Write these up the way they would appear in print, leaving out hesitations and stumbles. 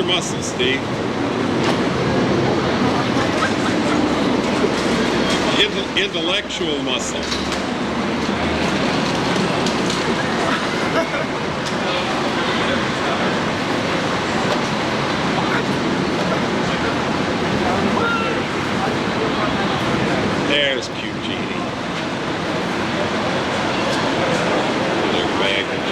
muscle, Steve. Intellectual muscle. There's cute Jeanne. Their baggage.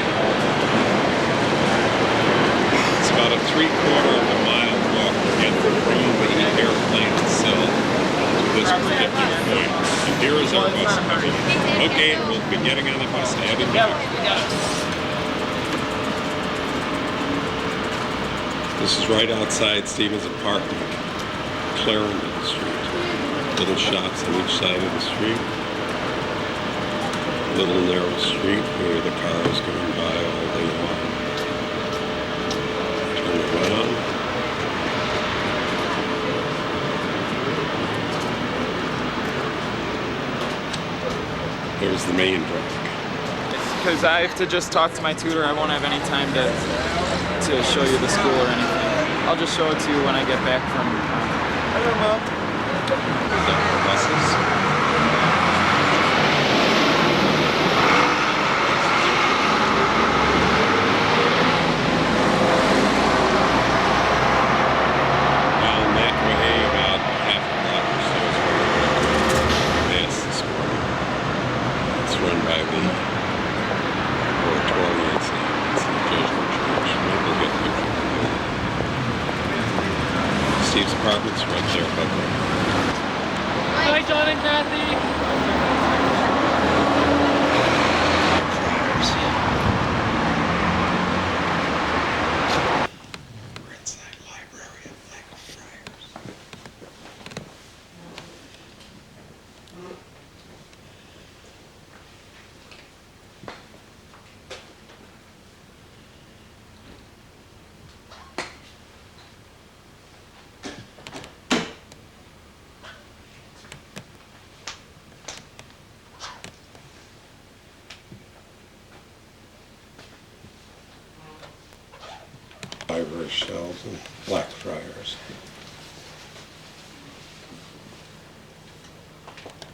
It's about a 3/4 of a mile walk to get from the airplane itself to this particular point. And here is our bus coming. Okay, we'll be getting on the bus. Add it back. This is right outside Stevens' apartment, Clarendon Street. Little shops on each side of the street. Little narrow street where the cars going by all day long. Turn around. There's the main drag. Because I have to just talk to my tutor. I won't have any time to show you the school or anything. I'll just show it to you when I get back from. I don't know. Buses. Down that way about half a block or so is where Mass this morning. It's run by the oratory. It's the Jesuit church. Maybe we'll get a picture of it. Steve's apartment's right there above there. Hi, John and Kathy. We're inside the library at Blackfriars. Library shelves and Blackfriars.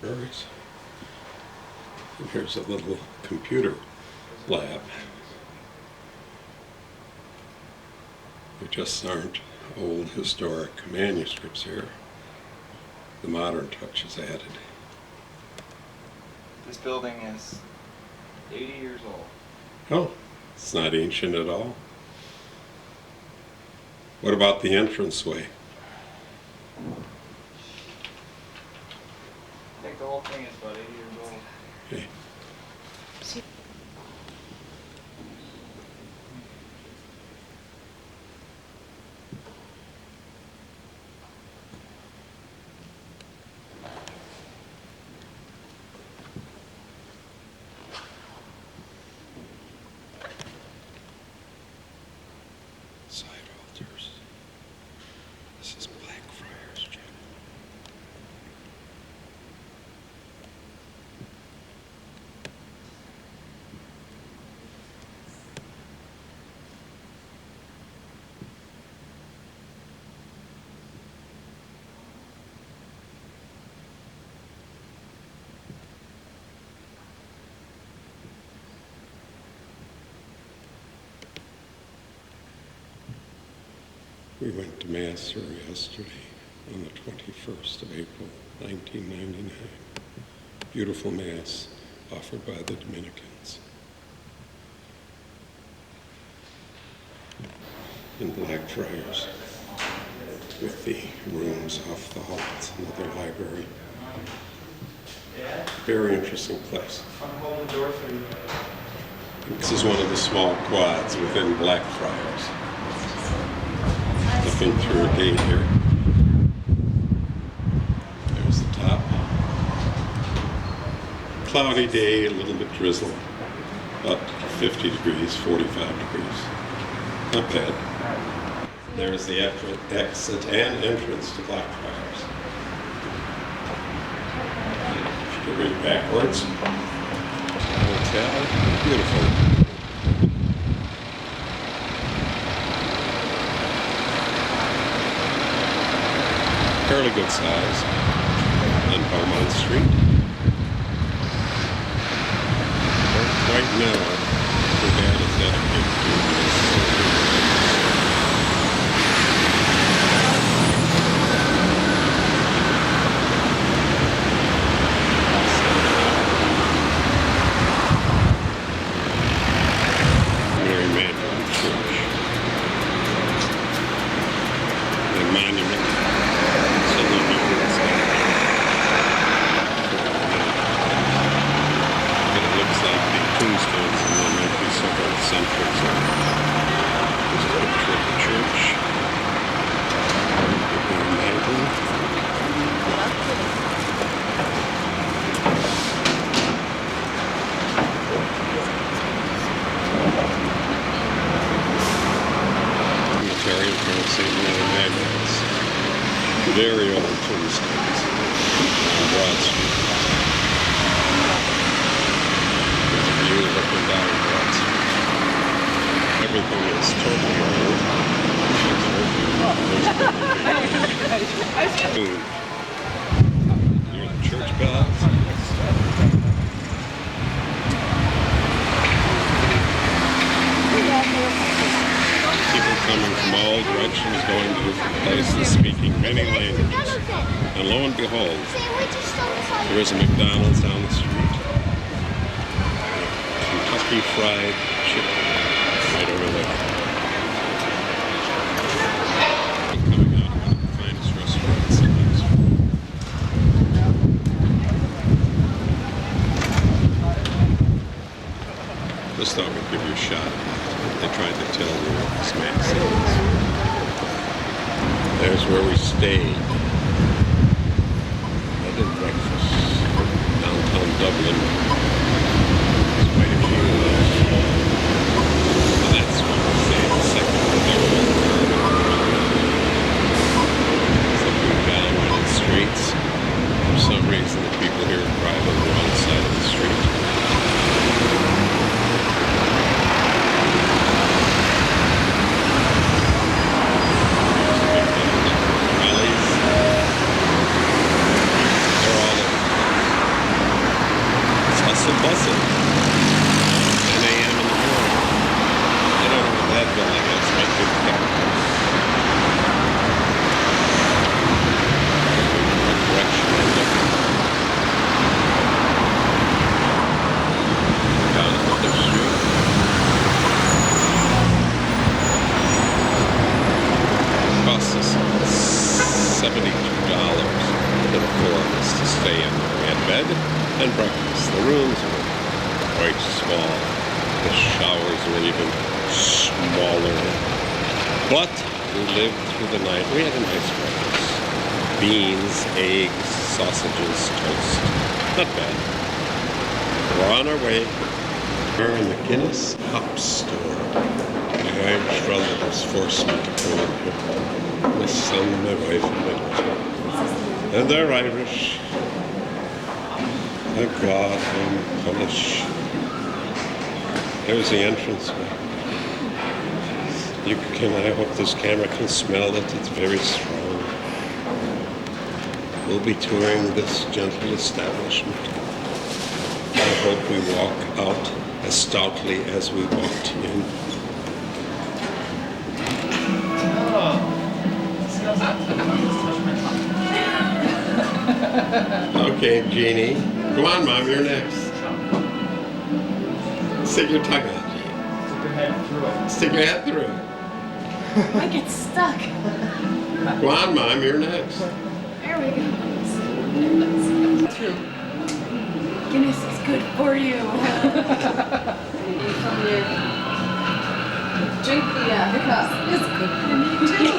Libraries. And here's a little computer lab. There just aren't old historic manuscripts here. The modern touch is added. This building is 80 years old. Oh, it's not ancient at all. What about the entranceway? I think the whole thing is about 80 years old. Okay. Side altars. This is Blackfriars, Jeanne. We went to Mass here yesterday on the 21st of April, 1999. Beautiful Mass offered by the Dominicans. In Blackfriars, with the rooms off the hall. It's another library. Very interesting place. This is one of the small quads within Blackfriars. Looking through a gate here. There's the top. Cloudy day, a little bit drizzle. About 50 degrees, 45 degrees. Not bad. There's the exit and entrance to Blackfriars. If you read it backwards. Hotel, beautiful. good size on Beaumont Street. Quite narrow. Too bad it's dedicated to this. Mary Magdalene Church. The monument. So the it's but it looks like the tombstones, and there might be several centuries on it. There's a picture of the church. Mary Magdalene. Cemetery in front of St. Mary Magdalene's. Very old tombstones on Broad Street. There's a view looking down Broad Street. Everything is totally old. Near the church bells. People coming from all directions, going to different places, speaking many languages. And lo and behold, there is a McDonald's down the street. Kentucky Fried Chicken right over there. Coming out of one of the finest restaurants in Knoxville. Just thought we'd give you a shot. They tried to tell me what this magazine is. There's where we stayed. I did breakfast. Downtown Dublin. There's quite a few of those. And that's where we stayed the second and third one. It's like we've got on the streets. For some reason, the people here drive on the wrong side of the street. Busing. 10 a.m. in the morning. I don't know what that building is. Might be the capital. What direction I'm looking. Down another street. It costs us $72 for the four of us to stay in. We had bed and breakfast. The rooms were quite small. The showers were even smaller. But we lived through the night. We had a nice breakfast. Beans, eggs, sausages, toast. Not bad. We're on our way. We're in the Guinness Hop Store. My Irish relatives forced me to come in here. My son, my wife, and my daughter. And they're Irish. Thank God I'm Polish. There's the entranceway. I hope this camera can smell it. It's very strong. We'll be touring this gentle establishment. I hope we walk out as stoutly as we walked in. Okay, Jeannie. Come on, Mom, you're next. Stick your tongue out, Jeannie. Stick your head through it. Stick your head through it. I get stuck. Come on, Mom, you're next. There we go. True. Guinness is good for you. Drink the cup. It's good for me too.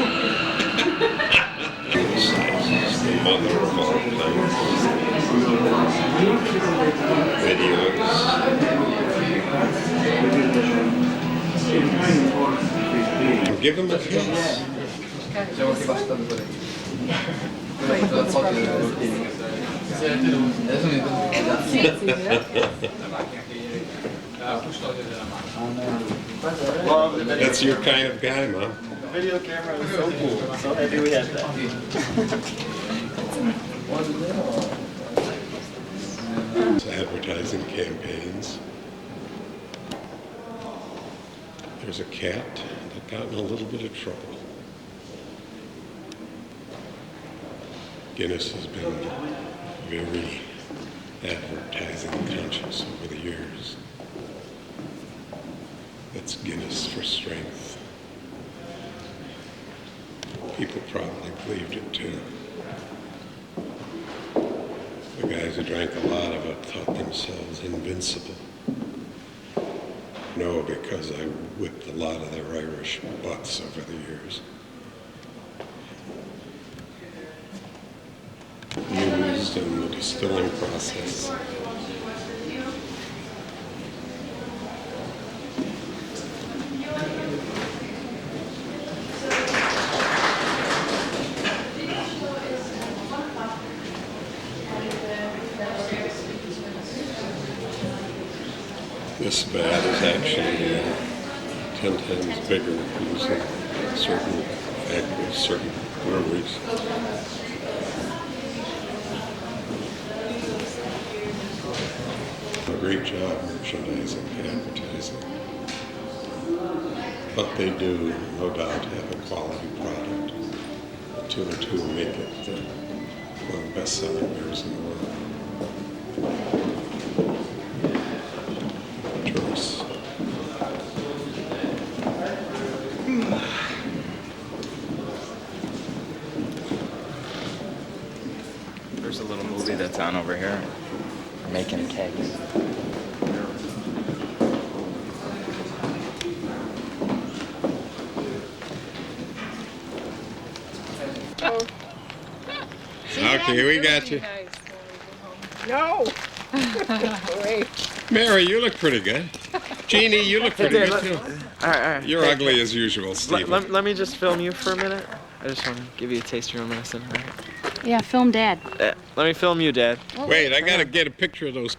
The mother of all videos. Give him a kiss. That's your kind of guy, Mom. Video camera is so cool. So happy we had that. Advertising campaigns. There's a cat that got in a little bit of trouble. Guinness has been very advertising conscious over the years. That's Guinness for strength. People probably believed it too. The guys who drank a lot of it thought themselves invincible. No, because I whipped a lot of their Irish butts over the years. Used in the distilling process. This vat is actually 10 times bigger used in certain factories, certain breweries. A great job merchandising and advertising. But they do, no doubt, have a quality product. The two and two make it one of the best-selling beers in the world. Tourists. There's a little movie that's on over here. We're making kegs. Okay, we got you. No. Wait. Mary, you look pretty good. Jeannie, you look pretty good too. All right. You're ugly as usual, Steve. Let me just film you for a minute. I just want to give you a taste of your medicine. All right? Yeah, film Dad. Let me film you, Dad. Wait, I gotta get a picture of those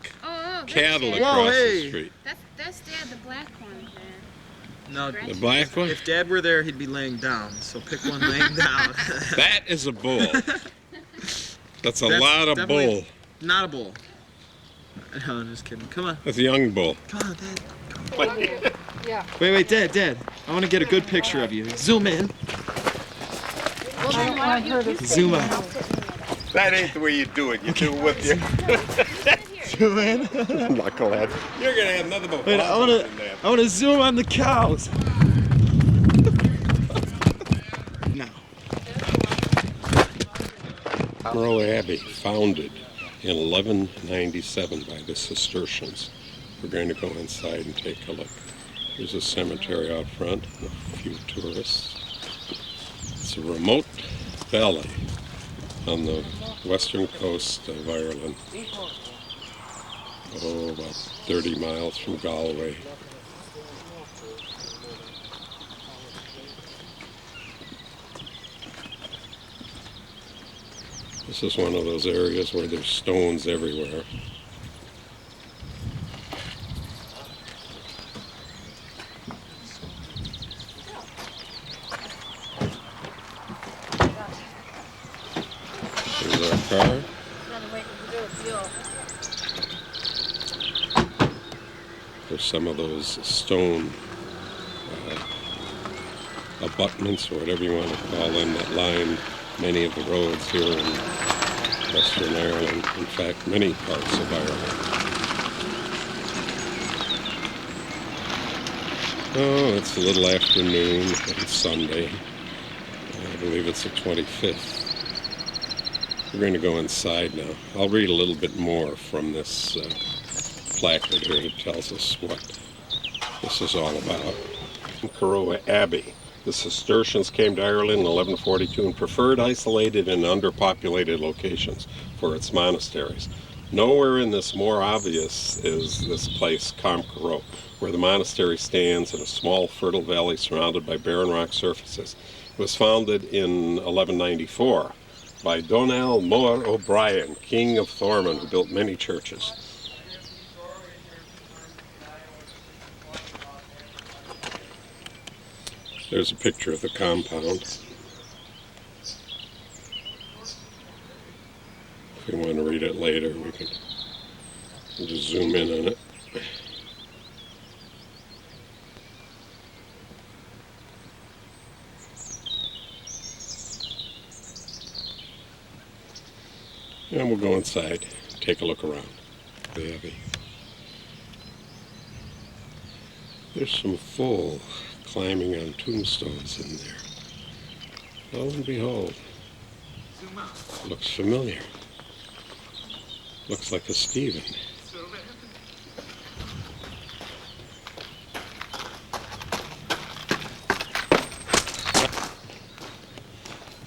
cattle Dad. across hey. the street. That's Dad, the black one there. No, The black one? if Dad were there, he'd be laying down. So pick one laying down. That is a bull. That's a That's lot of definitely bull. Not a bull. No, I'm just kidding. Come on. That's a young bull. Come on, Dad. Wait, Dad. I want to get a good picture of you. Zoom in. Well, then why don't you Zoom out. That ain't the way you do it. You do it with your Zoom in. knucklehead. You're gonna have nothing but Wait, bubbles in there. I want to zoom on the cows. No. Monroe Abbey, founded in 1197 by the Cistercians. We're going to go inside and take a look. There's a cemetery out front, a few tourists. It's a remote valley on the western coast of Ireland. Oh, about 30 miles from Galway. This is one of those areas where there's stones everywhere. There's our car. There's some of those stone abutments, or whatever you want to call them, that line many of the roads here in Western Ireland, in fact, many parts of Ireland. Oh, it's a little afternoon on Sunday. I believe it's the 25th. We're going to go inside now. I'll read a little bit more from this placard here that tells us what this is all about. Carrowa Abbey. The Cistercians came to Ireland in 1142 and preferred isolated and underpopulated locations for its monasteries. Nowhere in this more obvious is this place, Carrowa, where the monastery stands in a small fertile valley surrounded by barren rock surfaces. It was founded in 1194 by Donal Mór O'Brien, King of Thomond, who built many churches. There's a picture of the compound. If we want to read it later, we can just zoom in on it. And we'll go inside, take a look around the Abbey. There's some full climbing on tombstones in there. Lo and behold, looks familiar. Looks like a Stephen.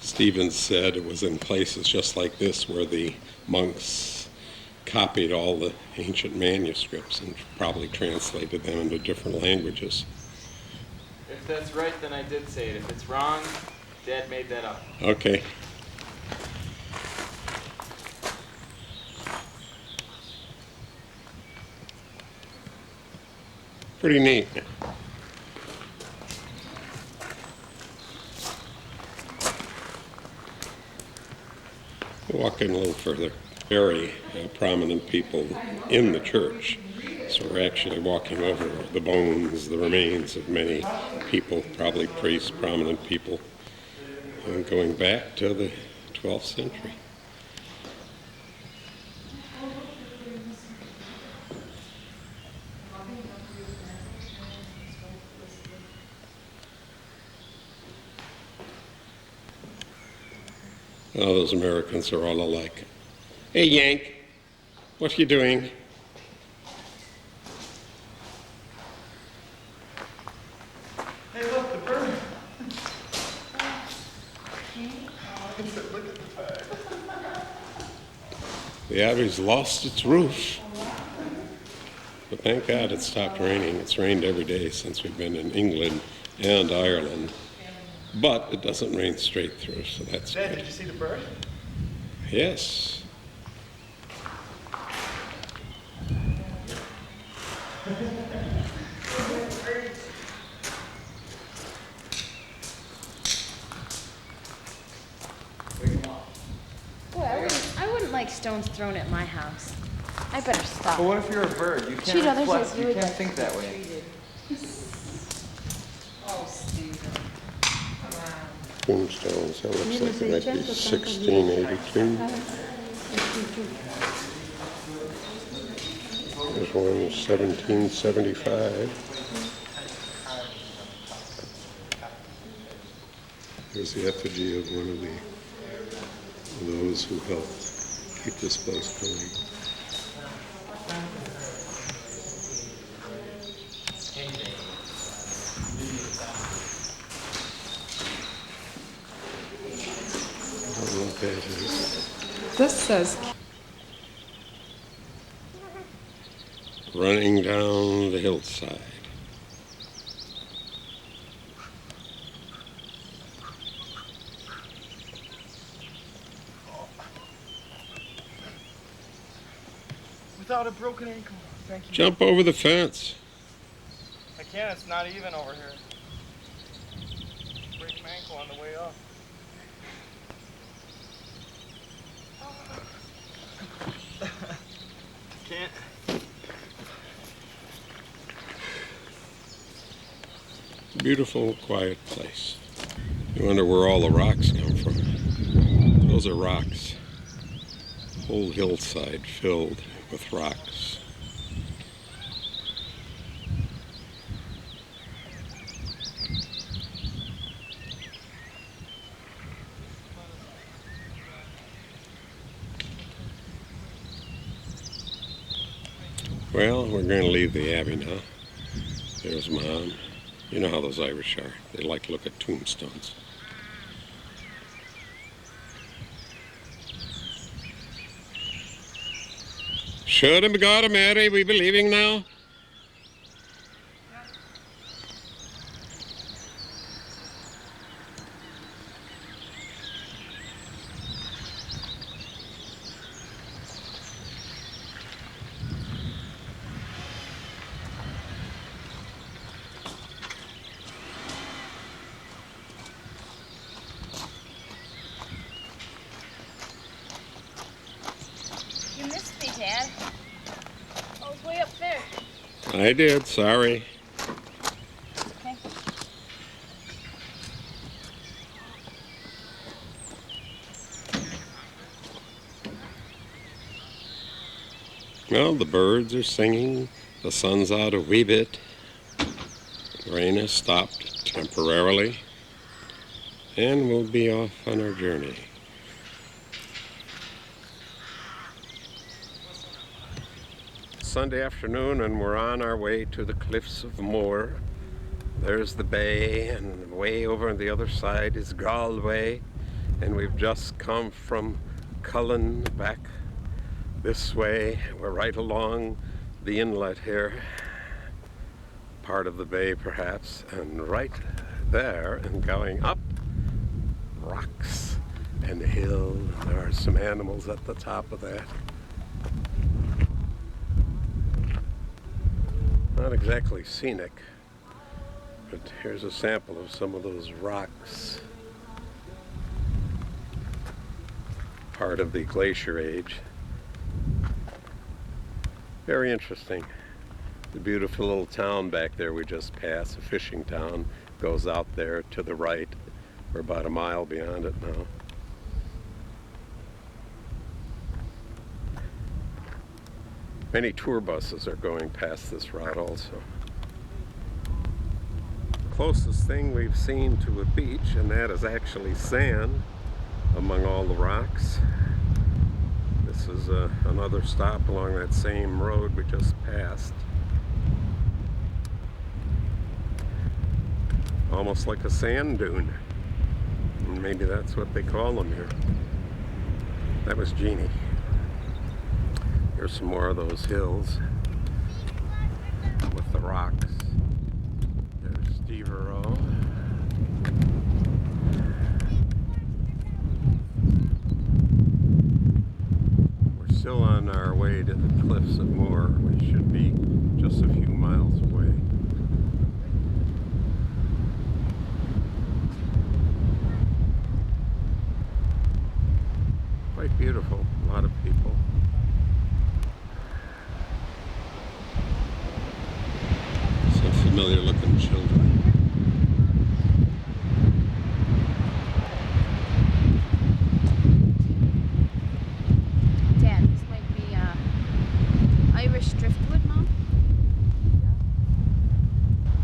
Stephen said it was in places just like this where the monks copied all the ancient manuscripts and probably translated them into different languages. If that's right, then I did say it. If it's wrong, Dad made that up. Okay. Pretty neat. We'll walk in a little further. Very prominent people in the church. So we're actually walking over the bones, the remains of many people, probably priests, prominent people, and going back to the 12th century. Oh, those Americans are all alike. Hey, Yank, what you doing? Hey, look, the bird. Look at the bird. The Abbey's lost its roof. But thank God it stopped raining. It's rained every day since we've been in England and Ireland. But it doesn't rain straight through, so that's Dad, good. did you see the bird? Yes. Boy, I wouldn't like stones thrown at my house. I better stop. But what if you're a bird? You can't Treat others reflect. as You you can't would think that way. Oh, Stephen. Come on. Tombstones, that looks like it might be 1682. There's one 1775. There's the effigy of one of those who helped keep this place going. I don't know what that is. This says Running down the hillside. Without a broken ankle. Thank you. Jump over the fence. I can't, it's not even over here. Break my ankle on the way up. Can't. Beautiful, quiet place. You wonder where all the rocks come from. Those are rocks. The whole hillside filled with rocks. Well, we're going to leave the Abbey now. There's Mom. You know how those Irish are. They like to look at tombstones. Should have got a Mary, we be leaving now? I did, sorry. Okay. Well, the birds are singing, the sun's out a wee bit, the rain has stopped temporarily, and we'll be off on our journey. Sunday afternoon, and we're on our way to the cliffs of Moher. There's the bay, and way over on the other side is Galway, and we've just come from Cullen back this way. We're right along the inlet here, part of the bay perhaps, and right there and going up rocks and hill. There are some animals at the top of that. Not exactly scenic, but here's a sample of some of those rocks. Part of the glacier age. Very interesting. The beautiful little town back there we just passed, a fishing town, goes out there to the right. We're about a mile beyond it now. Many tour buses are going past this route also. Closest thing we've seen to a beach, and that is actually sand among all the rocks. This is another stop along that same road we just passed. Almost like a sand dune. And maybe that's what they call them here. That was Jeanne. Here's some more of those hills with the rocks. There's Steverow. We're still on our way to the cliffs of Moher. We should be just a few miles away. Quite beautiful, a lot of people. Some familiar looking children. Dad, this might be Irish driftwood, Mom?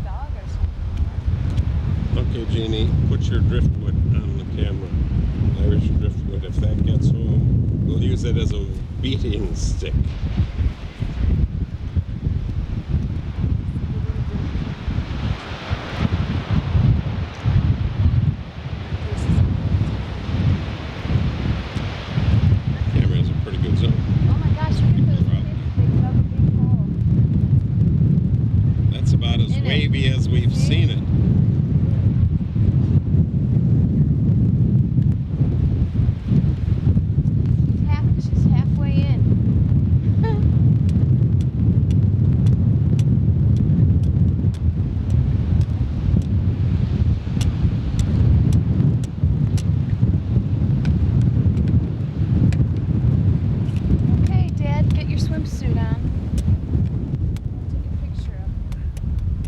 Dog or something? Okay, Jeanne, put your driftwood on the camera. Irish driftwood. If that gets home, we'll use it as a beating stick. Camera has a pretty good zoom. Oh my gosh, look at those kids. They dug a big hole. That's about as In it. wavy as we've See? seen it. She's halfway in. Okay, Dad, get your swimsuit on. I'll take a picture of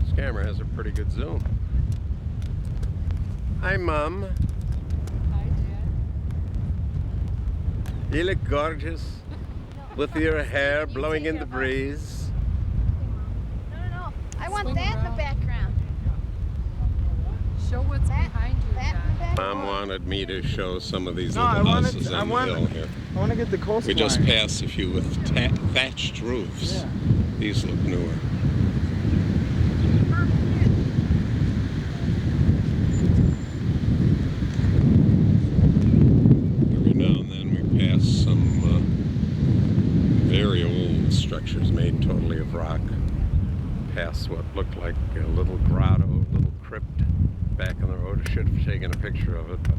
This camera has a pretty good zoom. Hi, Mom. Hi, Dad. You look gorgeous with your hair blowing in the breeze. No. I want Swing that in the around. background. Show what's That- behind you, that in the John. background. Mom wanted me to show some of these No, little I wanted houses to- I on the want- hill here. I want to get the coastline. We just passed a few with thatched roofs. Yeah. These look newer. Every now and then we pass some very old structures made totally of rock. Past what looked like a little grotto, a little crypt back on the road. I should have taken a picture of it, but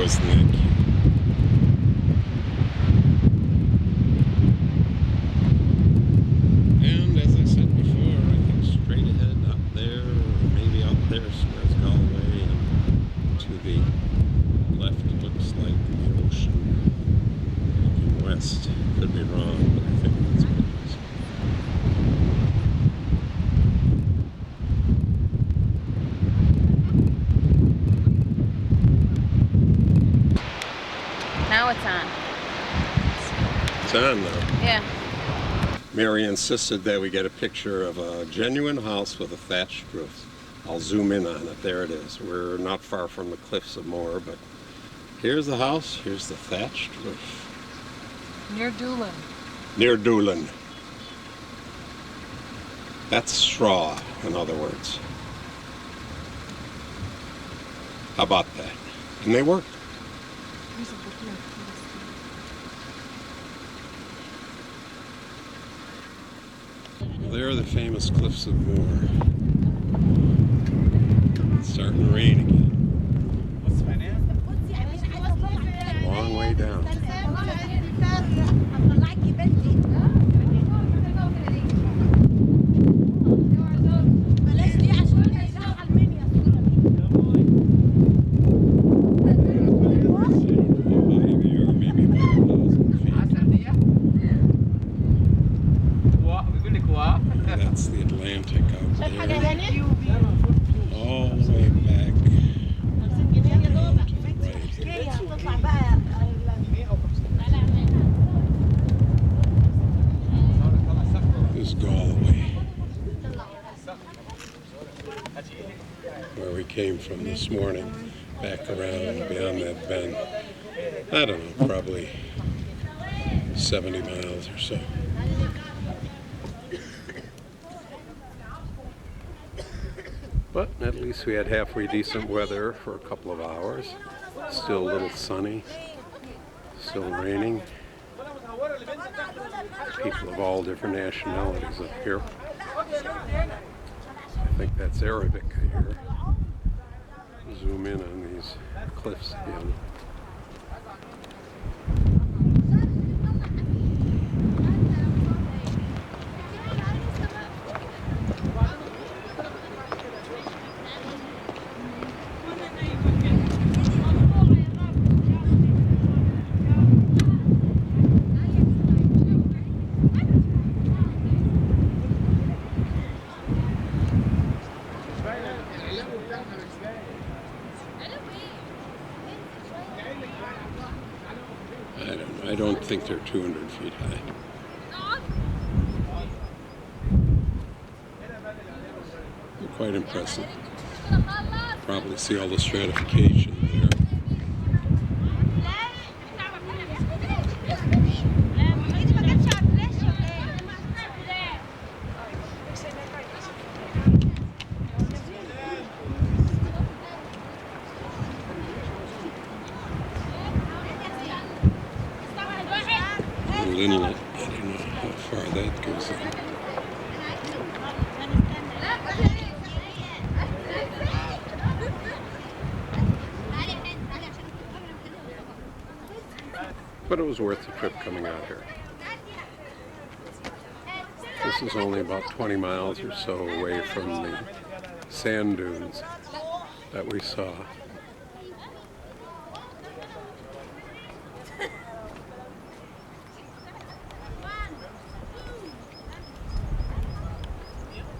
isn't that cute? And as I said before, I think straight ahead up there, or maybe out there, there's Galway, and to the left it looks like the ocean. Looking west, could be wrong, but I think that's what it is. Now it's on. It's on now. Yeah. Mary insisted that we get a picture of a genuine house with a thatched roof. I'll zoom in on it. There it is. We're not far from the cliffs of Moher, but here's the house. Here's the thatched roof. Near Doolin. Near Doolin. That's straw, in other words. How about that? And they work. There are the famous cliffs of Moher. It's starting to rain again. A long way down. That's the Atlantic out there. All the way back to the right. This is Galway, where we came from this morning, back around beyond that bend. I don't know, probably 70 miles or so. But at least we had halfway decent weather for a couple of hours. Still a little sunny, still raining. People of all different nationalities up here. I think that's Arabic here. Zoom in on these cliffs again. I don't think they're 200 feet high. They're quite impressive. Probably see all the stratification there. Inlet. I don't know how far that goes in. But it was worth the trip coming out here. This is only about 20 miles or so away from the sand dunes that we saw.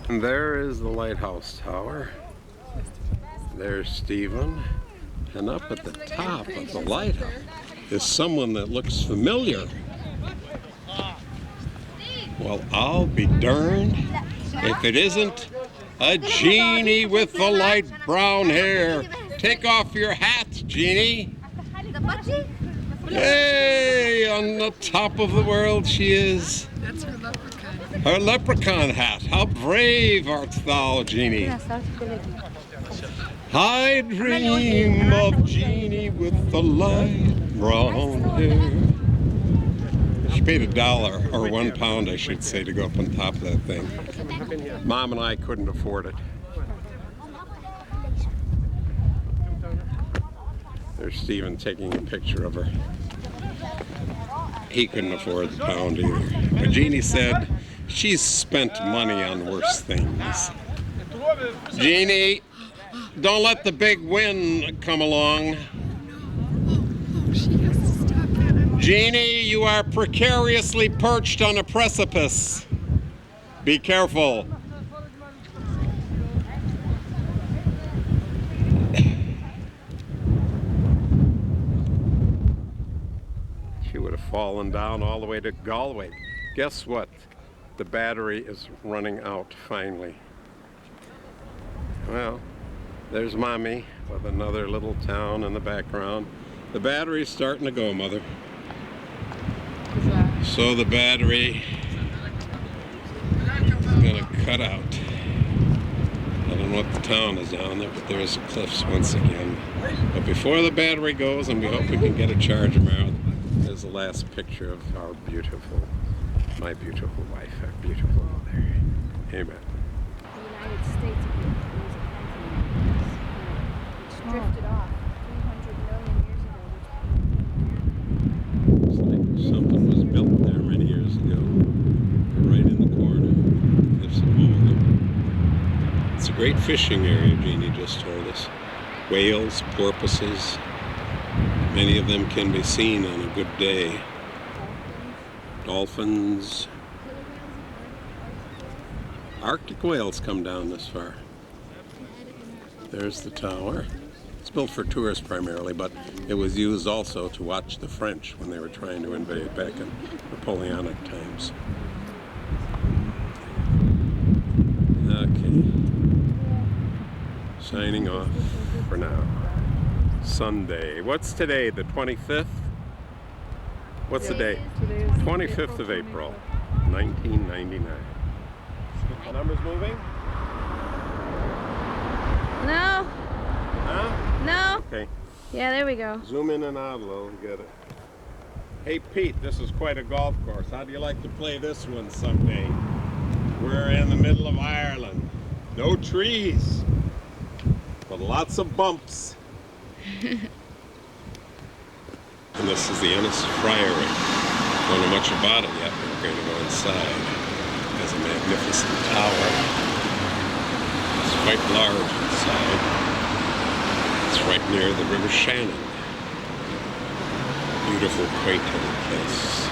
And there is the lighthouse tower. There's Stephen. And up at the top of the lighthouse is someone that looks familiar. Well, I'll be darned if it isn't a Jeannie with the light brown hair. Take off your hat, Jeannie. Hey, on the top of the world she is. That's her leprechaun. Her leprechaun hat. How brave art thou, Jeannie. I dream of Jeannie with the light brown hair. She paid $1 or £1, I should say, to go up on top of that thing. Mom and I couldn't afford it. There's Stephen taking a picture of her. He couldn't afford the pound either. But Jeannie said she's spent money on worse things. Jeannie, don't let the big wind come along. Jeannie, you are precariously perched on a precipice. Be careful. She would have fallen down all the way to Galway. Guess what? The battery is running out finally. Well, there's Mommy with another little town in the background. The battery's starting to go, Mother. So the battery is gonna cut out. I don't know what the town is down there, but there's the cliffs once again. But before the battery goes, and we hope we can get a charge tomorrow, there's the last picture of our beautiful, my beautiful wife, our beautiful mother. Amen. The United States of the which drifted off 300 million years ago. It's like something was built there many years ago. Right in the corner. Cliffs of Moher. It's a great fishing area, Jeannie just told us. Whales, porpoises. Many of them can be seen on a good day. Dolphins. Arctic whales come down this far. There's the tower. It's built for tourists primarily, but it was used also to watch the French when they were trying to invade back in Napoleonic times. Okay. Signing off for now. Sunday. What's today? The 25th? What's the date? 25th of April, 1999. The number's moving? No. Huh? No. Okay. Yeah, there we go. Zoom in and out a little and get it. Hey Pete, this is quite a golf course. How do you like to play this one someday? We're in the middle of Ireland. No trees, but lots of bumps. And this is the Ennis Friary. Don't know much about it yet, but we're going to go inside. It has a magnificent tower. It's quite large inside. It's right near the River Shannon. Beautiful, quaint little place.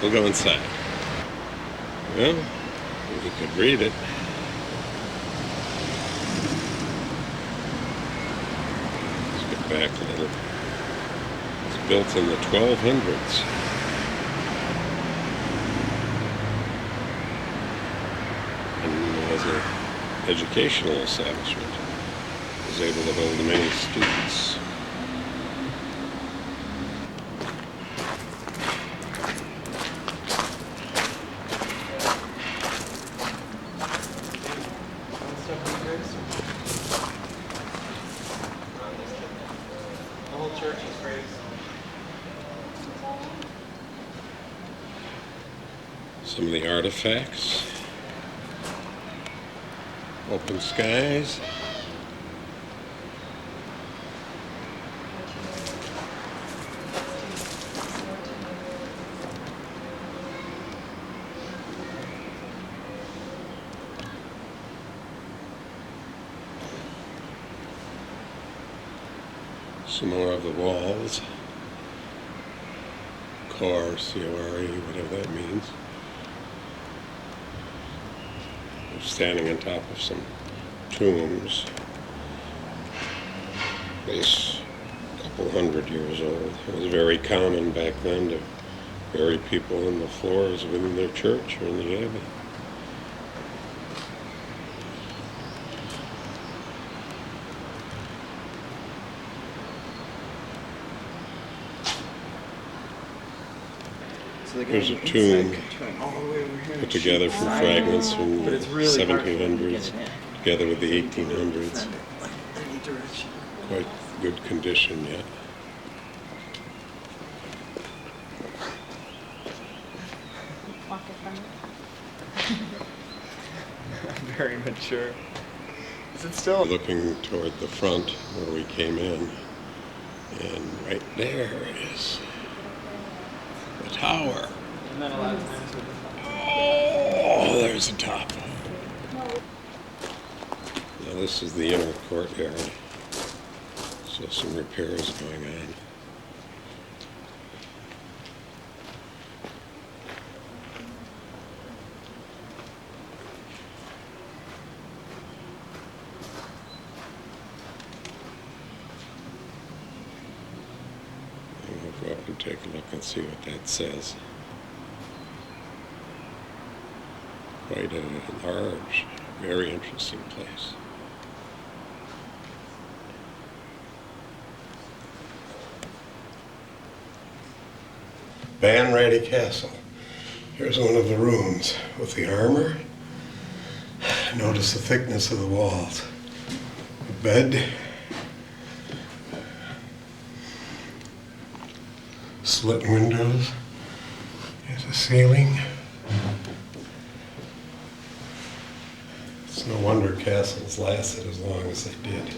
We'll go inside. Well, we could read it. Let's get back a little. It's built in the 1200s. And as an educational establishment, it was able to hold many students. Some of the artifacts. Open skies. Some more of the walls. Core, C-O-R-E, whatever that means. We're standing on top of some tombs. This couple 100 years old. It was very common back then to bury people in the floors within their church or in the abbey. Here's a tomb put together from fragments from the 1700s, together with the 1800s. Quite good condition yet. very mature. Is it still? Looking toward the front where we came in, and right there is the tower. And then a lot of times with Oh, there's the top. Now this is the inner courtyard. So some repairs going on. We'll go up and take a look and see what that says. Quite a large, very interesting place. Banready Castle. Here's one of the rooms with the armor. Notice the thickness of the walls. A bed. Slit windows. There's a ceiling. It's no wonder castles lasted as long as they did,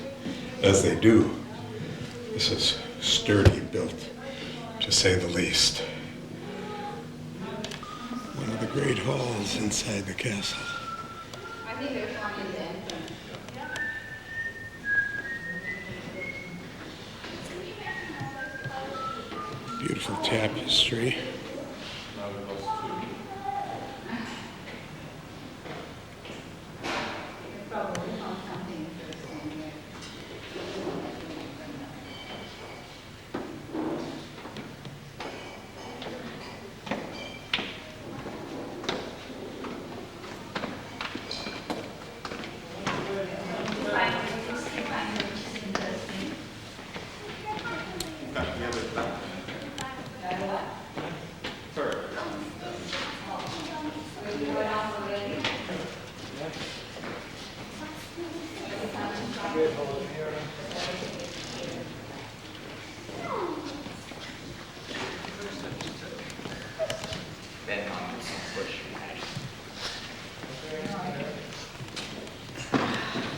as they do. This is sturdy built, to say the least. One of the great halls inside the castle. Beautiful tapestry.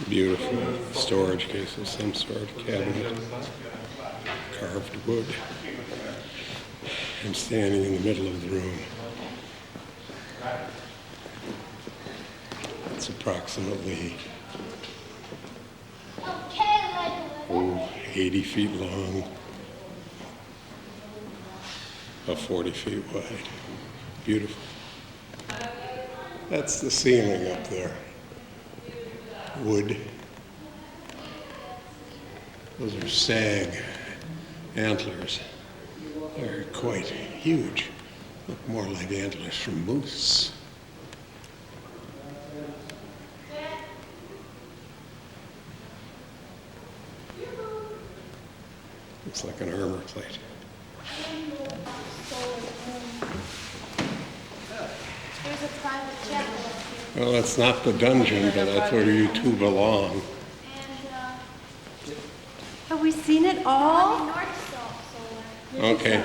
Beautiful storage cases, some sort of cabinet, carved wood. I'm standing in the middle of the room. It's approximately 80 feet long, about 40 feet wide. Beautiful. That's the ceiling up there. Wood. Those are stag antlers. They're quite huge. Look more like antlers from moose. Looks like an armor plate. There's a private chapel up here. Well, that's not the dungeon, but that's where you two belong. And, Have we seen it all? North Solar. Okay.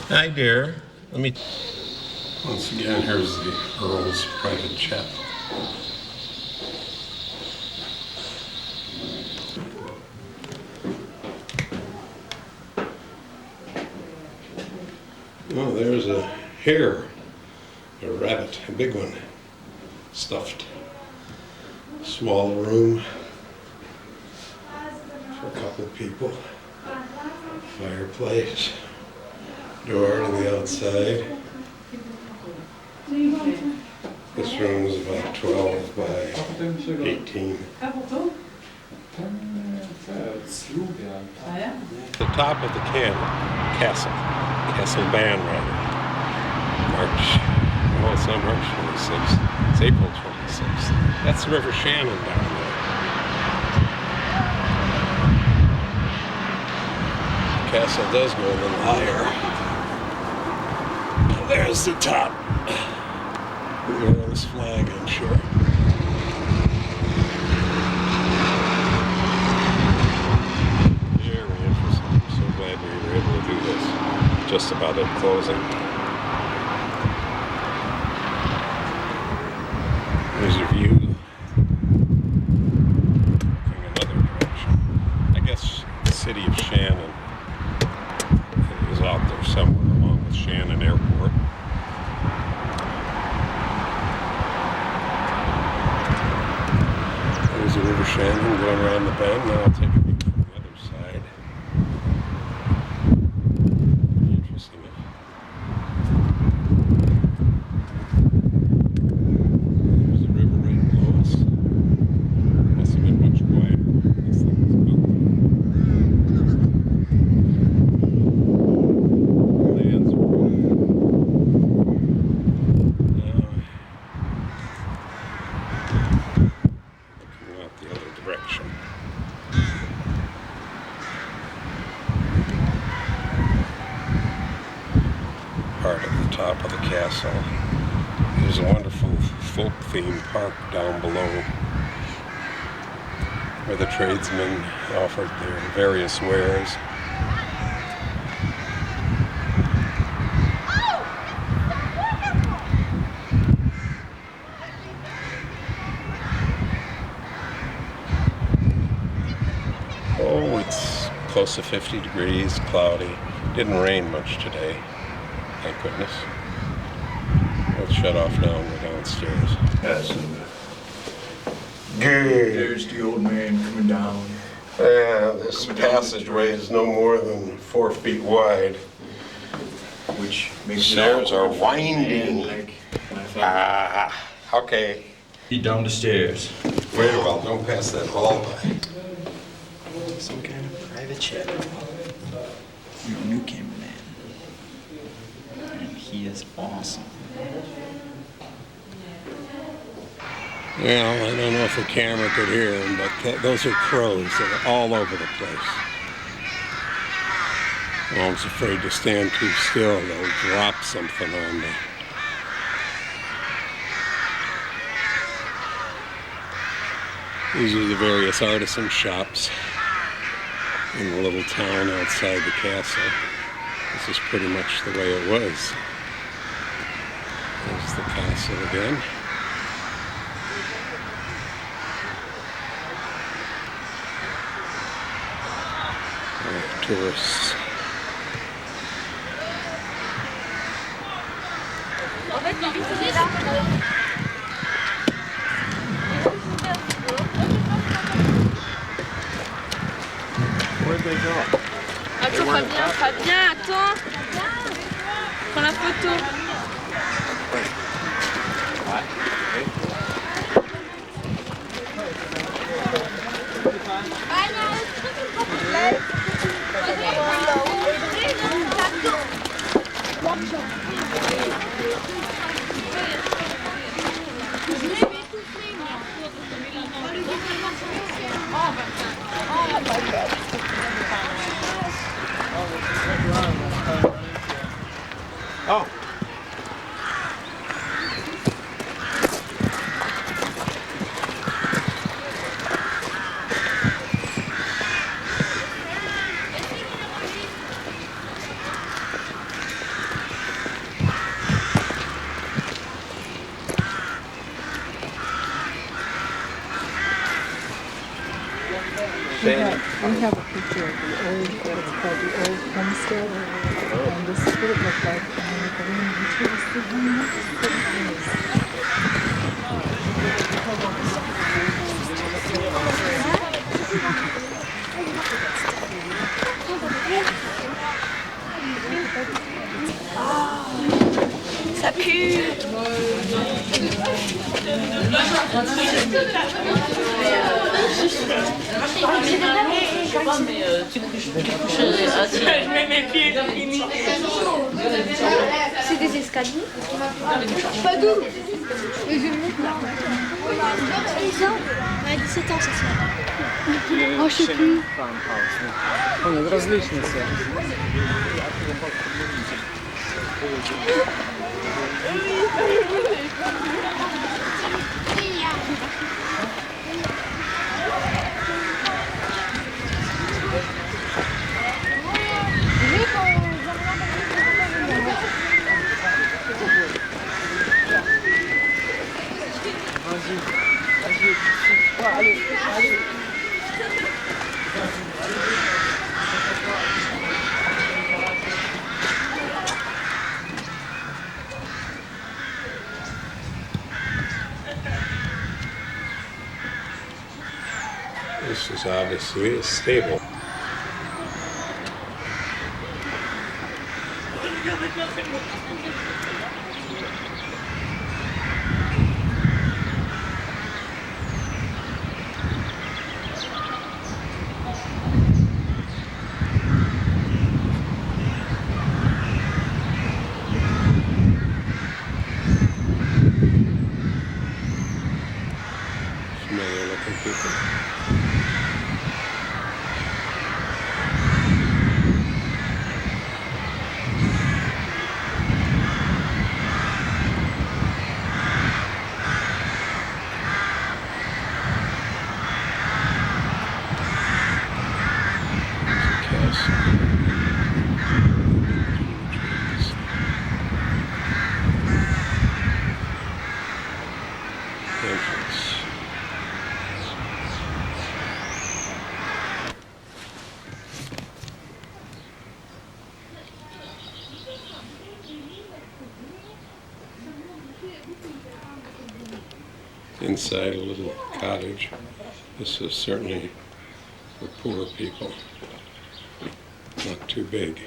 Hi, dear. Let me... Once again, here's the Earl's private chapel. Oh, there's a hare, a rabbit, a big one, stuffed. Small room for a couple of people. Fireplace. Door to the outside. This room is about 12 by 18. The top of the castle band rather. It's not March 26th, it's April 26th. That's River Shannon down there. The castle does go a little higher. There's the top. The Royals flag, I'm sure. Very interesting. I'm so glad we were able to do this. Just about at closing. There's a view. Looking another direction. I guess the city of Shannon is out there somewhere along with Shannon Airport. There's the River Shannon going around the bend. Now I'll take a view from the other side. Interesting. There's the river right below us. Must have been much quieter when this thing was built. Lands are looking out the other direction. Part of the top of the castle. There's a wonderful folk-themed park down below where the tradesmen offered their various wares. Oh, it's close to 50 degrees, cloudy. Didn't rain much today, thank goodness. Let's shut off now and go downstairs. Yes. Good. There's the old man coming down. This passageway is no more than 4 feet wide. Which makes Stairs it are all winding. Okay. He down the stairs. Wait a while, don't pass that hall by. Some kind of private jet. Your new cameraman. And he is awesome. Well, I don't know if the camera could hear him, but those are crows that are all over the place. I'm always afraid to stand too still. They'll drop something on me. These are the various artisan shops in the little town outside the castle. This is pretty much the way it was. There's the castle again. Tourists. Where'd they go? Attends, Fabien, attends. Prends la photo. Oh. We have a picture of the old, what it's called, the old homestead. And this is what it looked like. And we're going into the C'est des escaliers. Pas d'où. Ils ont à 17 ans, ça se fait. Oh, je sais plus. On est различные сервисы. This is obviously a stable. Familiar looking people. Entrance. Inside a little cottage. This is certainly for poor people. Not too big.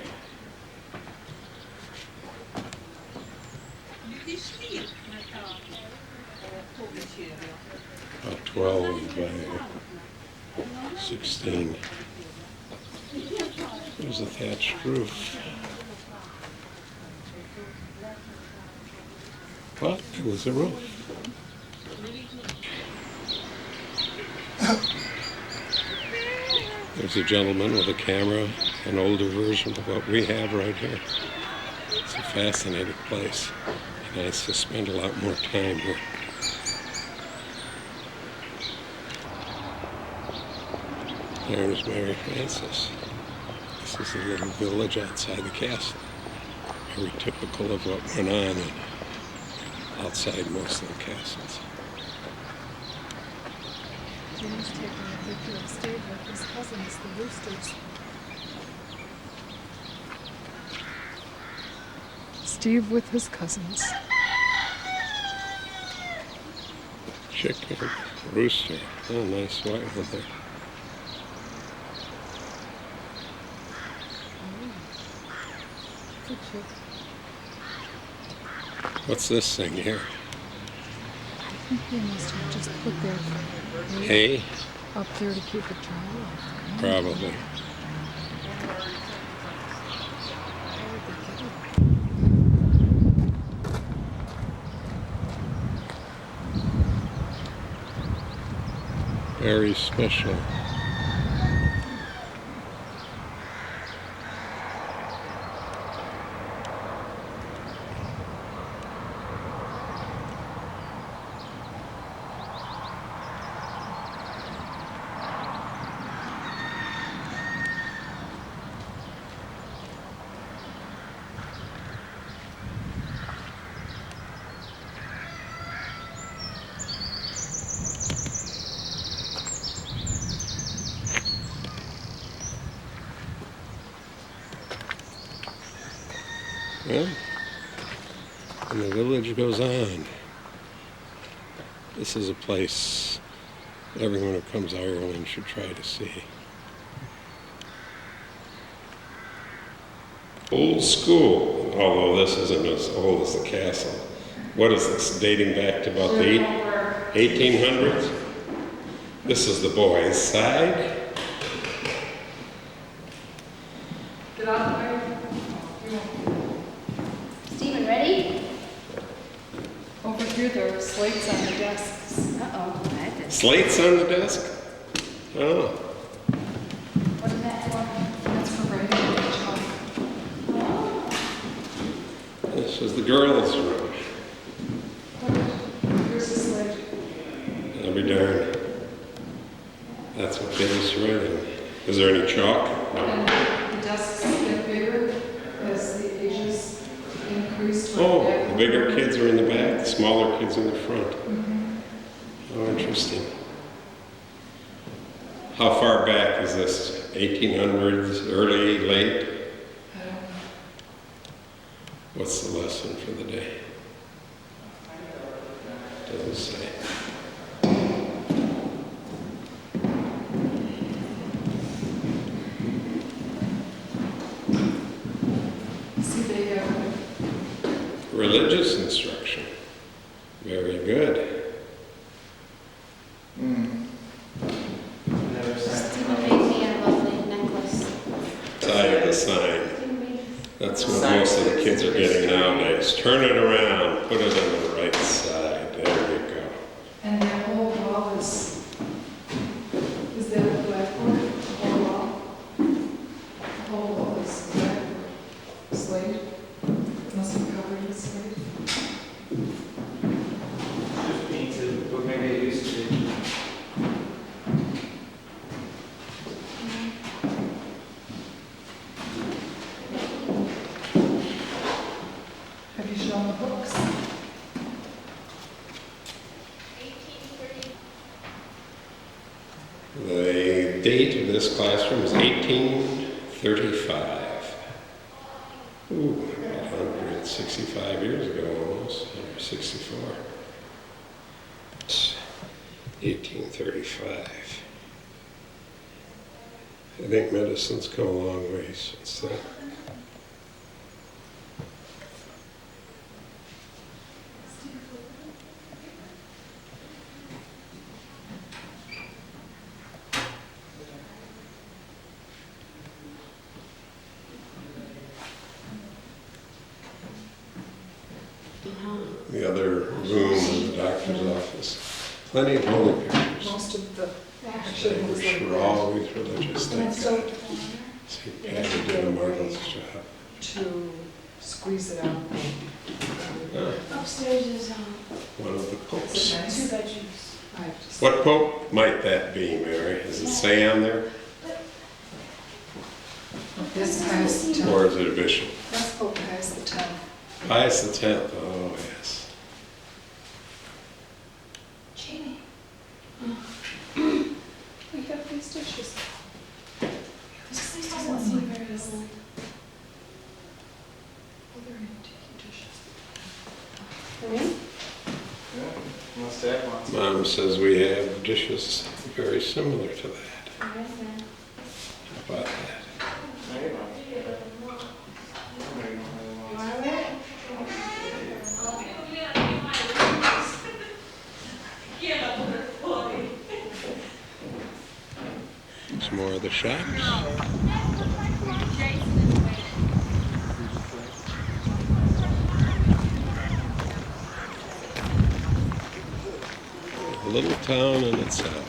About 12 by 16. There's a thatched roof. But it was a roof. There's a gentleman with a camera, an older version of what we have right here. It's a fascinating place. Nice to spend a lot more time here. There's Mary Frances. This is a little village outside the castle. Very typical of what went on outside most of the castles. Jeanne's taking a picture of Steve with his cousins, the Roosters. Steve with his cousins. Chicken, rooster. Oh, nice white one there. It's a chick. What's this thing here? I think they must have just put their Hay? up there to keep it dry off. Probably. Very special. Well, and the village goes on. This is a place everyone who comes to Ireland should try to see. Old school, although this isn't as old as the castle. What is this, dating back to about the 1800s. This is the boys' side. Get out of the way. Stephen, ready? Over here, there are slates on the desks. Uh-oh. Slates on the desk? Oh, What is that for? That's for writing on the chalk. this is the girls' room. Here's a slate. I'll be darned. That's what kids are writing. Is there any chalk? And the desks get bigger as the ages increase. Oh, the bigger kids are in the back, the smaller kids in the front. Oh, interesting. How far back is this? 1800s, early, late? What's the lesson for the day? Doesn't say. See, they have Religious instruction. Very good. Stephen made me a lovely necklace. Side of the sign. That's what most of the kids are getting nowadays. Turn it around, put it on the right side. There you go. And that whole wall is that a blackboard? The whole wall? The whole wall is blackboard. Slate? It must be covered in slate. Just painted, but maybe it used to be. Have you shown the books? The date of this classroom is 1835. Ooh, 165 years ago almost, or 64. 1835. I think medicine's come a long way since then. The other room is the doctor's office. Plenty of holy pictures. Most of the They action was like were that. always religious, thank And so God. St. Patty did a marvelous job. to squeeze it out. Upstairs is One of the Is popes. it nice? 2 bedrooms. I have to say. What pope might that be, Mary? Does it say on there? This Pius the Or Tenth. is it a bishop? That's Pope Pius the Tenth. Pius the 10th, oh yes. Jeanne. We have these dishes. This place doesn't seem very old. Oh, they're antique dishes. For me? Yeah, must have one. Mom says we have dishes very similar to that. How about that? There you go. Some more of the shops. A little town in itself.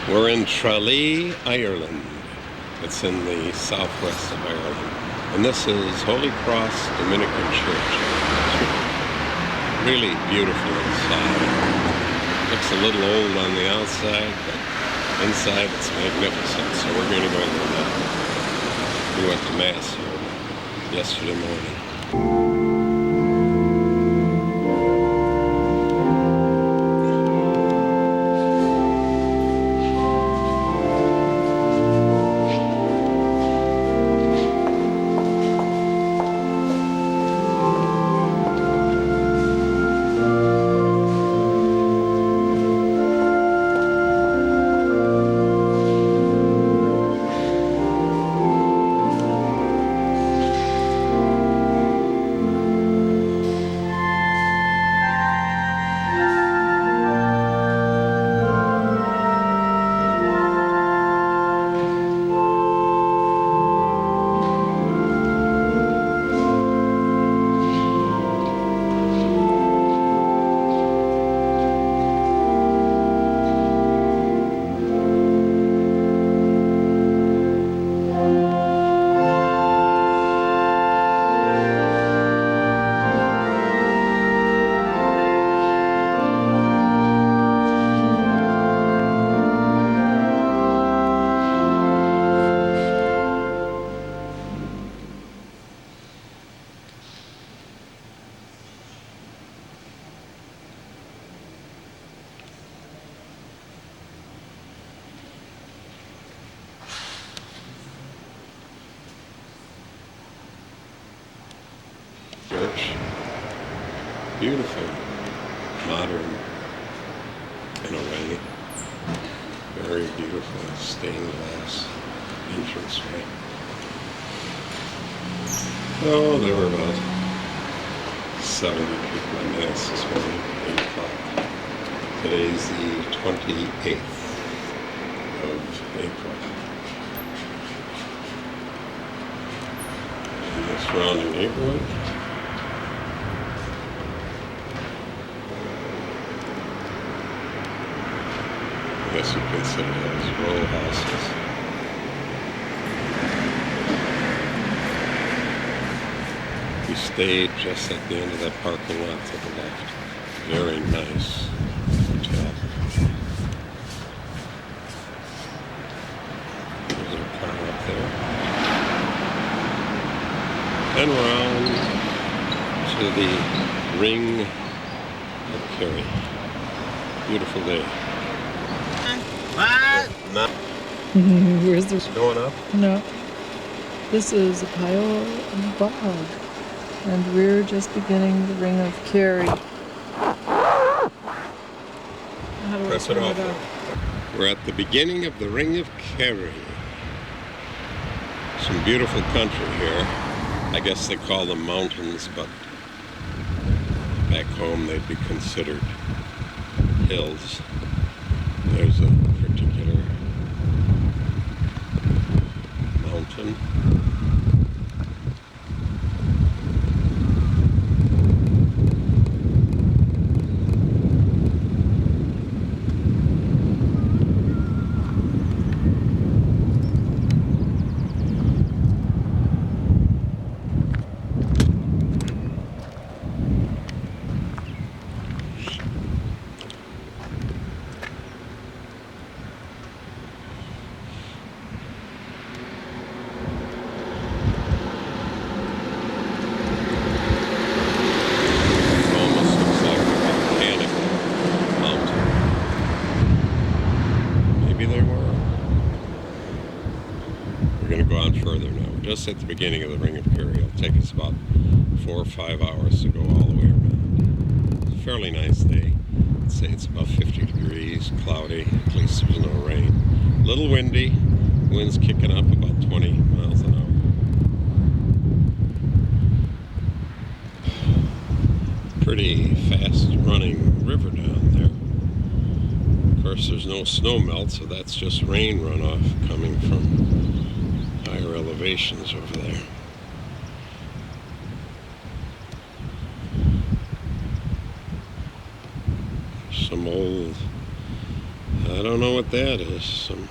We're in Tralee, Ireland. It's in the southwest of Ireland. And this is Holy Cross Dominican Church. It's really beautiful inside. Looks a little old on the outside, but inside it's magnificent. So we're going to go into that. We went to Mass here yesterday morning. church. Beautiful, modern in a way. Very beautiful stained glass entranceway. Oh, there were about 70 people in Mass this morning, 8 o'clock. Today's the 28th of April. And the surrounding neighborhood. I guess you consider those row houses. We stayed just at the end of that parking lot to the left. Very nice hotel. There's our car up there. And we're on to the Ring of Kerry. Beautiful day. Where's the... Going up? No. This is a pile of bog. And we're just beginning the Ring of Kerry. How do I Press it turn off. up? We're at the beginning of the Ring of Kerry. Some beautiful country here. I guess they call them mountains, but back home they'd be considered hills. There's a particular mountain. Just at the beginning of the Ring of Kerry. It'll take us about 4 or 5 hours to go all the way around. It's a fairly nice day. I'd say it's about 50 degrees, cloudy, at least there's no rain. A little windy, wind's kicking up about 20 miles an hour. Pretty fast running river down there. Of course there's no snow melt, so that's just rain runoff coming from higher elevations over there. Some old, I don't know what that is, some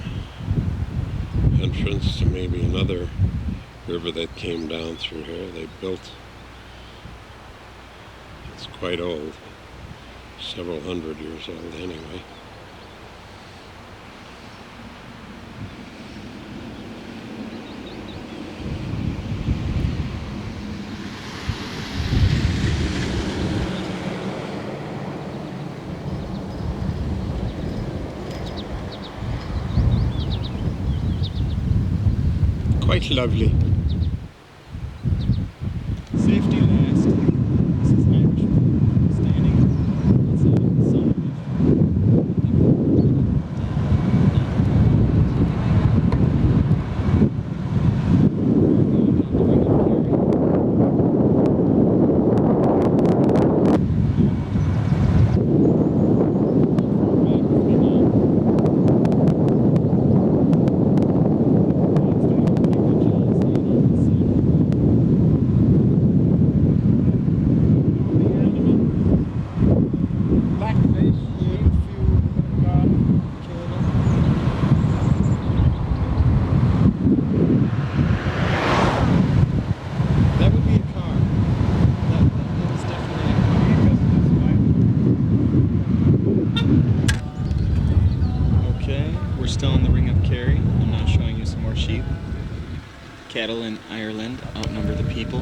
entrance to maybe another river that came down through here. They built, it's quite old, several hundred years old anyway. Quite lovely. Safety last. This is Irish standing outside of the sun. We're still in the Ring of Kerry. I'm now showing you some more sheep. Cattle in Ireland outnumber the people.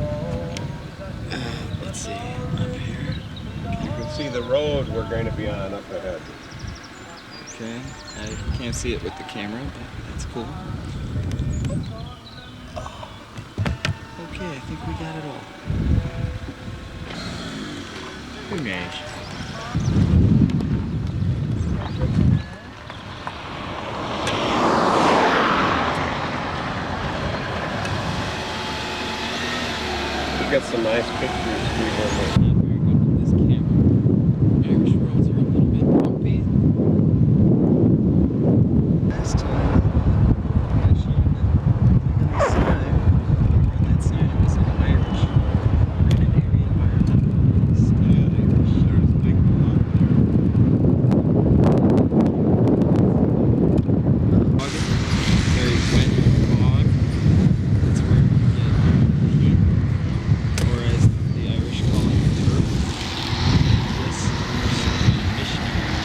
Let's see, up here. You can see the road we're going to be on up ahead. Okay, I can't see it with the camera, but that's cool. Okay, I think we got it all. Punhais. We've got some nice pictures here. Not very good with this camera. Irish roads are a little bit bumpy. Nice to show on the sign. On that sign it was Irish. We're in an area of Ireland. Yeah, there's a big one Very wet fog. That's where you get heat, or as the Irish call it, turf. This missionary.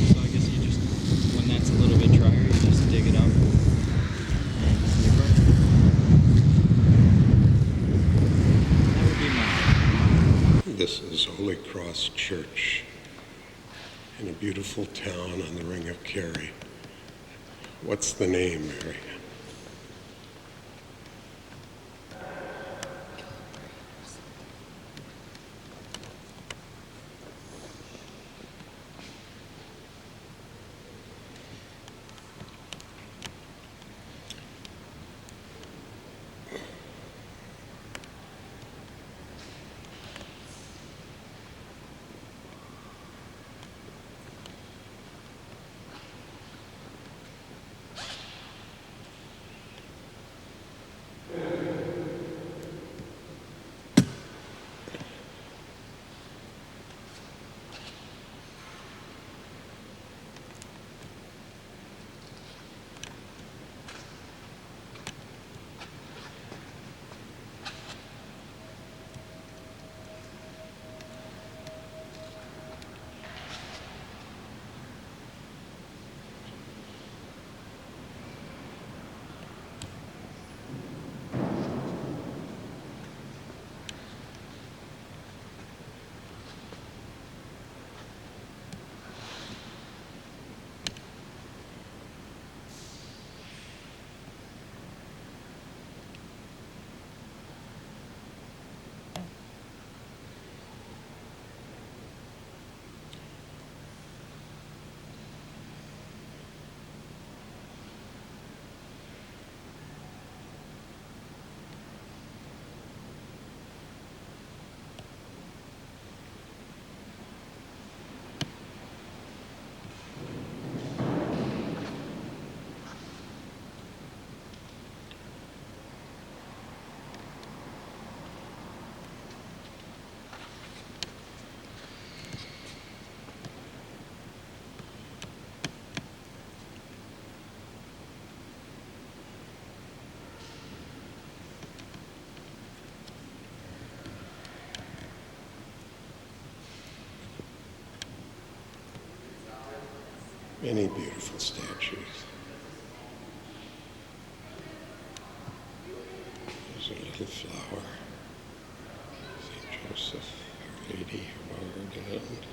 So I guess you just, when that's a little bit drier, you just dig it up and you burn it. That would be mine. This is Holy Cross Church in a beautiful town on the Ring of Kerry. What's the name, Mary? Many beautiful statues. There's a little flower. St. Joseph, Our Lady of Our Damned,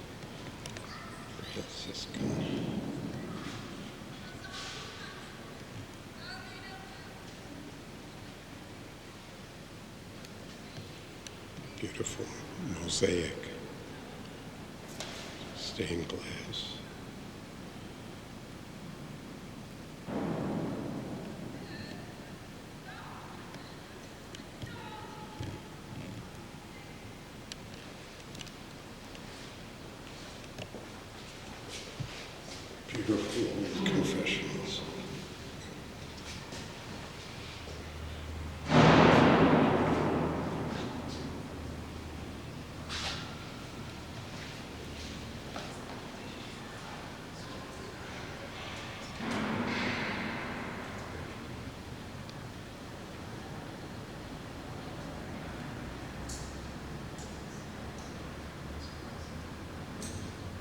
Franciscan. Beautiful mosaic, stained glass. Beautiful confessionals.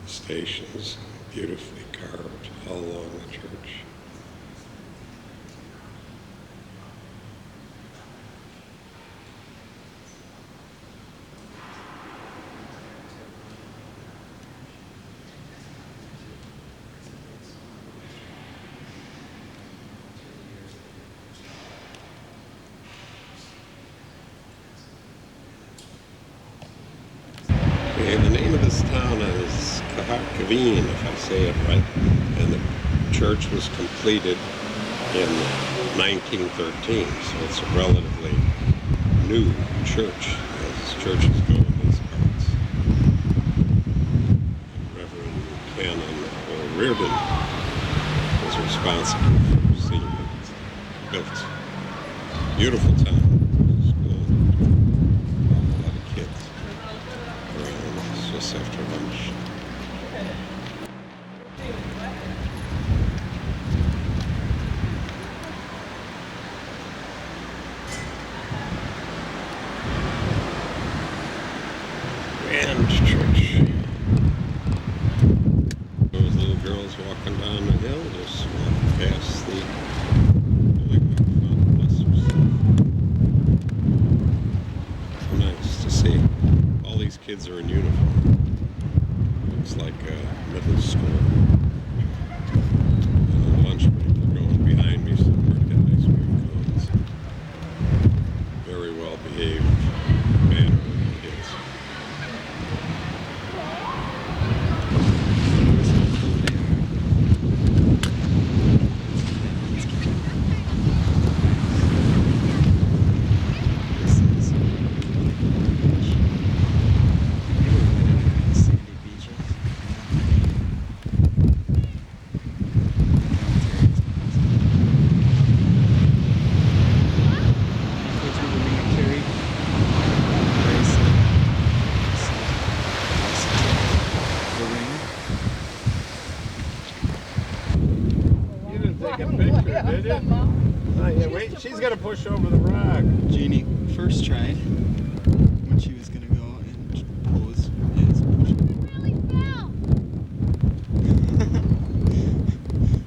Stations beautifully carved all along the church. This town is Kaveen, if I say it right, and the church was completed in 1913, so it's a relatively new church, as churches go in these parts. Reverend Canon Reardon was responsible for seeing it built. Beautiful town. School. A lot of kids around. It's just after lunch. Grand church. Those little girls walking down the hill just walk past the really fun buses. So nice to see. All these kids are in uniform. Looks like middle school. And the lunch break are going behind me somewhere to get ice cream cones. Very well behaved manner of kids. Wait, she's got to push over the rock. Jeannie first tried when she was going to go and pose is pushing.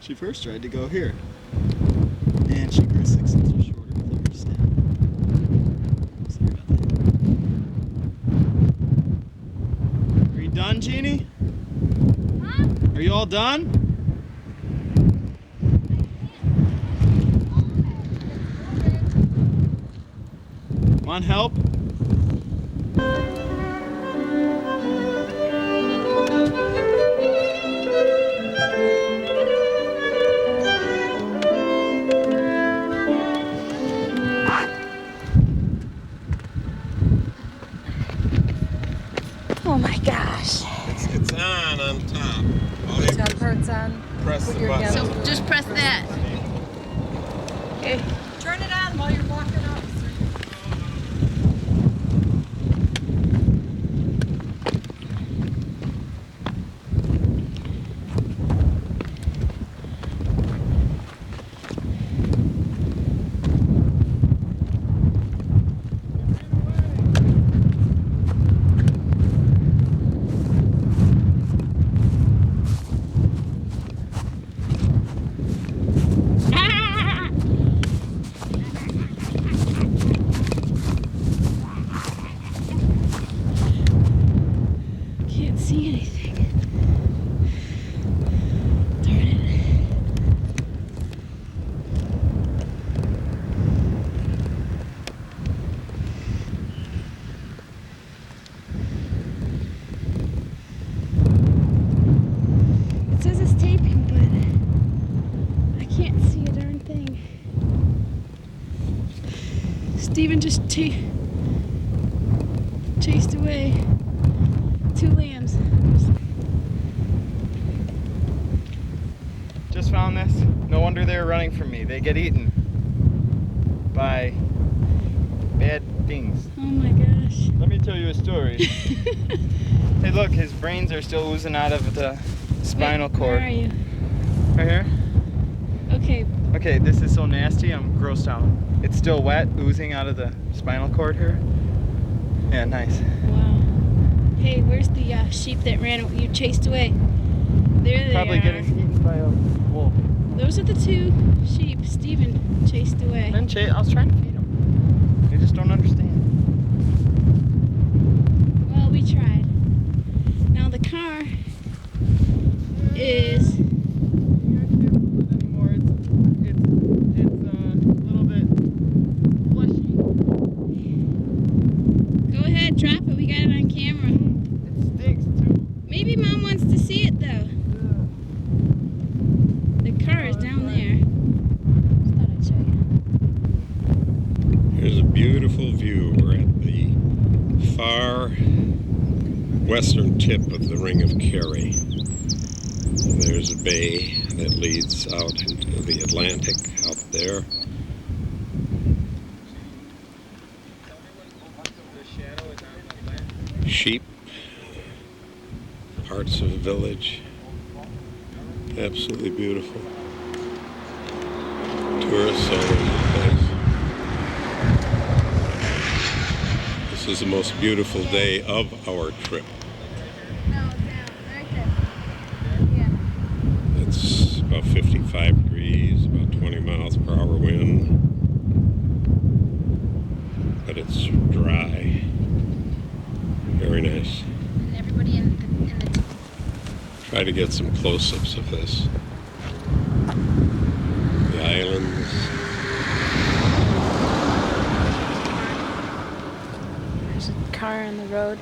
She first tried to go here. And she grew 6 inches shorter with every step. Sorry about that. Are you done, Jeannie? Huh? Are you all done? Want help? Oh my gosh. It's on top. All you Top part's on. press Put the your button. hand- So just press that. Okay. Turn it on while you're walking up. Can't see anything. Darn it. It says it's taping, but I can't see a darn thing. Steven just chased away 2 lambs. Just found this. No wonder they're running from me. They get eaten by bad things. Oh my gosh. Let me tell you a story. Hey, look, his brains are still oozing out of the spinal Wait, cord. Where are you? Right here. Okay. Okay, this is so nasty. I'm grossed out. It's still wet, oozing out of the spinal cord here. Yeah, nice. Wow. Hey, where's the sheep that you chased away? There they Probably are. getting eaten by a wolf. Those are the 2 sheep Steven chased away. I was trying to feed them. They just don't understand. Well, we tried. Now the car is. Anymore. It's a little bit fleshy. Go ahead, drop it. We got it on camera. It stinks too. Maybe Mom wants to see it though. The car is down there. Just thought I'd show you. Here's a beautiful view. We're at the far western tip of the Ring of Kerry. There's a bay that leads out into the Atlantic out there. Sheep, parts of the village. Absolutely beautiful. Tourists all over the place. This is the most beautiful day of our trip. No, down. Right there. Yeah. It's about 55 degrees, about 20 miles per hour wind. But it's dry. Very nice. And everybody in the Try to get some close-ups of this. The islands. There's a car on the road.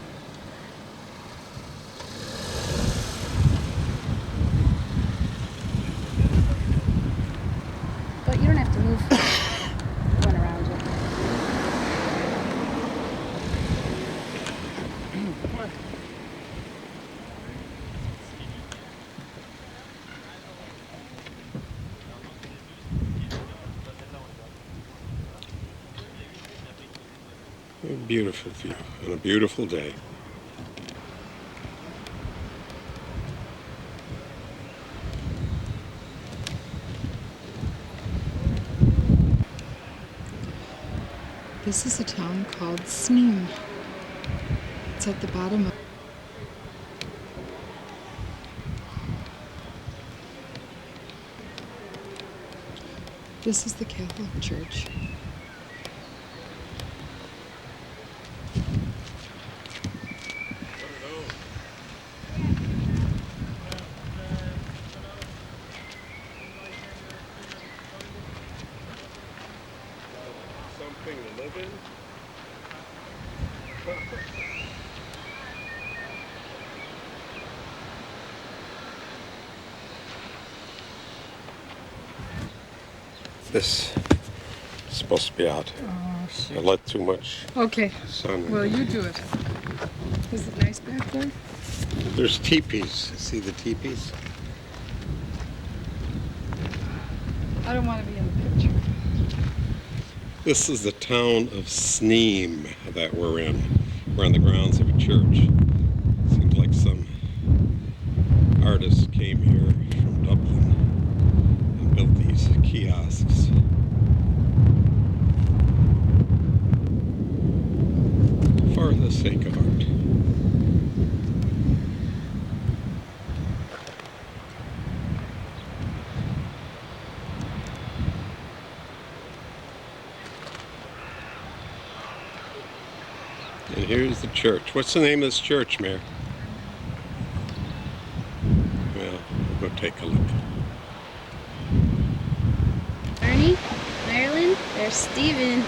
But you don't have to move. It went around you. A beautiful view on a beautiful day. This is a town called Jeanne. It's at the bottom of... This is the Catholic Church. Something to live in? This is supposed to be out. Oh, I shit. let too much Okay, sun in. well, you do it. Is it nice back there? There's teepees. See the teepees? I don't want to be in the picture. This is the town of Jeanne that we're in. We're on the grounds of a church. Seems like some artists came here from Dublin and built these kiosks. For the sake of art. And here's the church. What's the name of this church, Mayor? Well, we'll go take a look. Ernie, Ireland, there's Steven.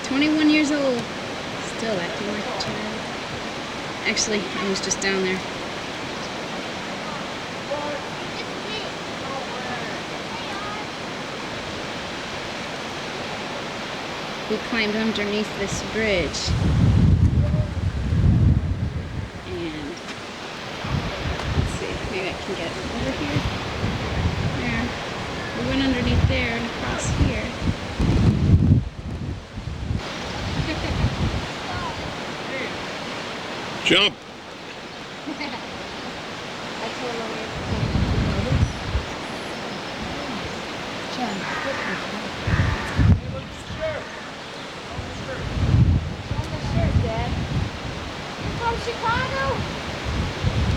21 years old. Still acting like a child. Actually, I was just down there. We climbed underneath this bridge. And let's see, maybe I can get over here. There. We went underneath there and across here. Jump! Chicago?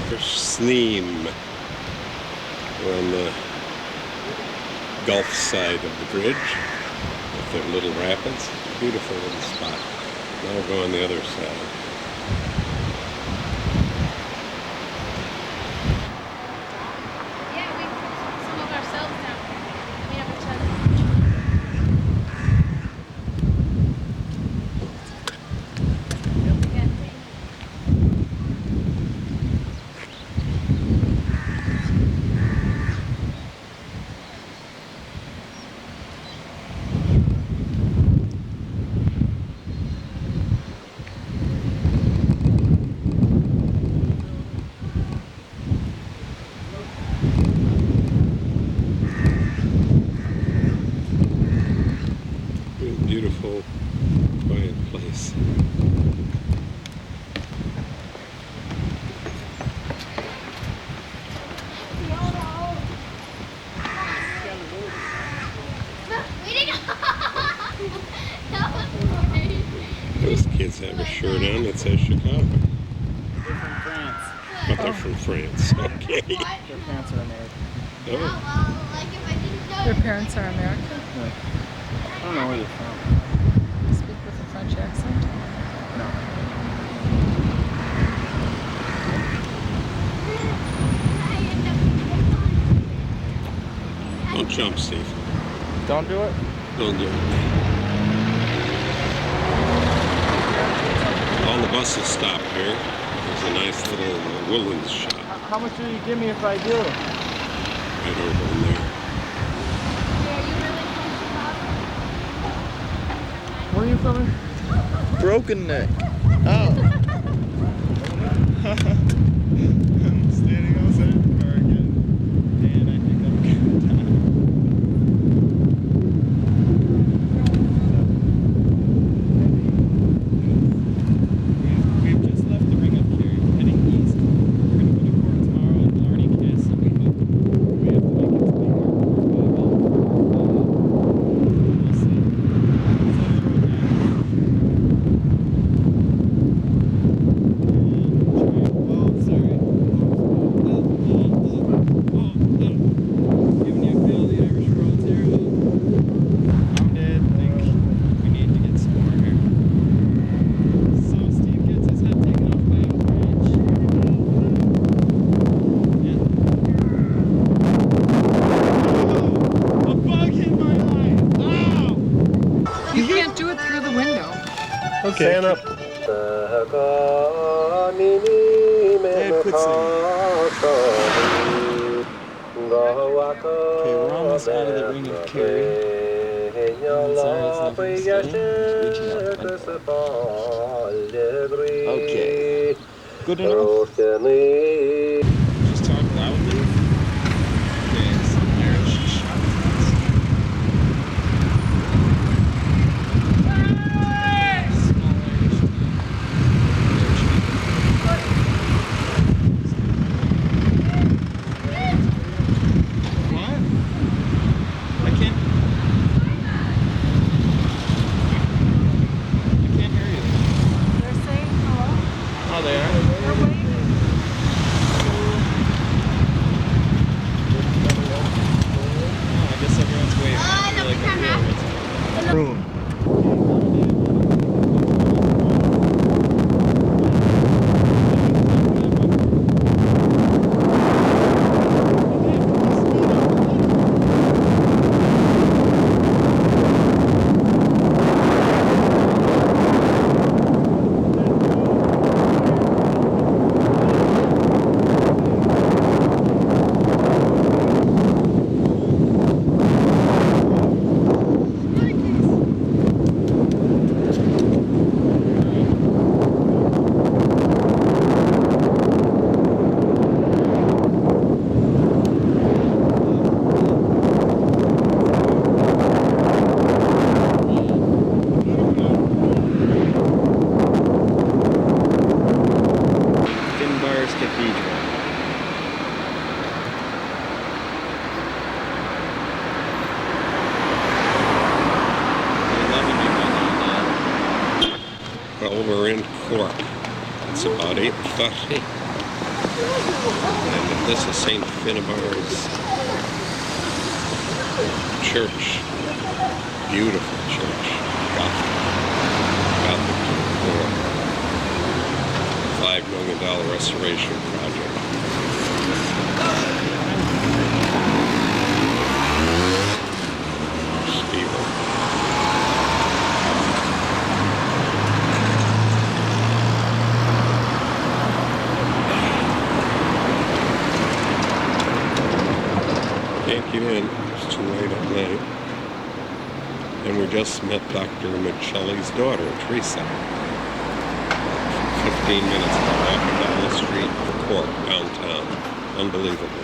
There's Jeanne. We're on the Gulf side of the bridge with their little rapids. Beautiful little spot. Now we'll go on the other side. Yeah, we put some of ourselves down here. We have each other. guys have a shirt on that says Chicago. They're from France. But they're from France. Okay. Their parents are American. Oh. Their parents are American? I don't know where they're from. They speak with a French accent? No. Don't jump, Steve. Don't do it? Don't do it. All the buses stop here. There's a nice little Woolens shop How much will you give me if I do? right over in there. Where are you from? Broken Neck. Oh. I'm standing outside the car again. And I think I'm gonna die. We've just left the Ring of Kerry, heading east. We're gonna go to court tomorrow in Blarney Castle, but we have to make it to be here. We'll see. Giving you a feel of the Irish roads here. I'm dead. Think we need to get some more here. So Steve gets his head taken off by a branch. Yeah. Oh, a bug hit my eye. Ow! You can't do it through the window. Okay. Stand up. Dad, quit singing. Okay, we're almost out of the Ring of Kerry. Okay. Good enough? Just talk loudly. Okay, some Irish shot. Small Irish tea. What? I can't hear you. They're saying hello. Oh, they are? They're waving. Oh, I guess everyone's waving. I feel like I'm here. Room. Well, we're in Cork. It's about 8:30. And this is St. Finbarr's church. Beautiful church. Gothic to the core. $5 million restoration project. Steeple. Can't get in, it's too late at night. And we just met Dr. Michelli's daughter, Teresa. 15 minutes walking down the street of Cork, downtown. Unbelievable.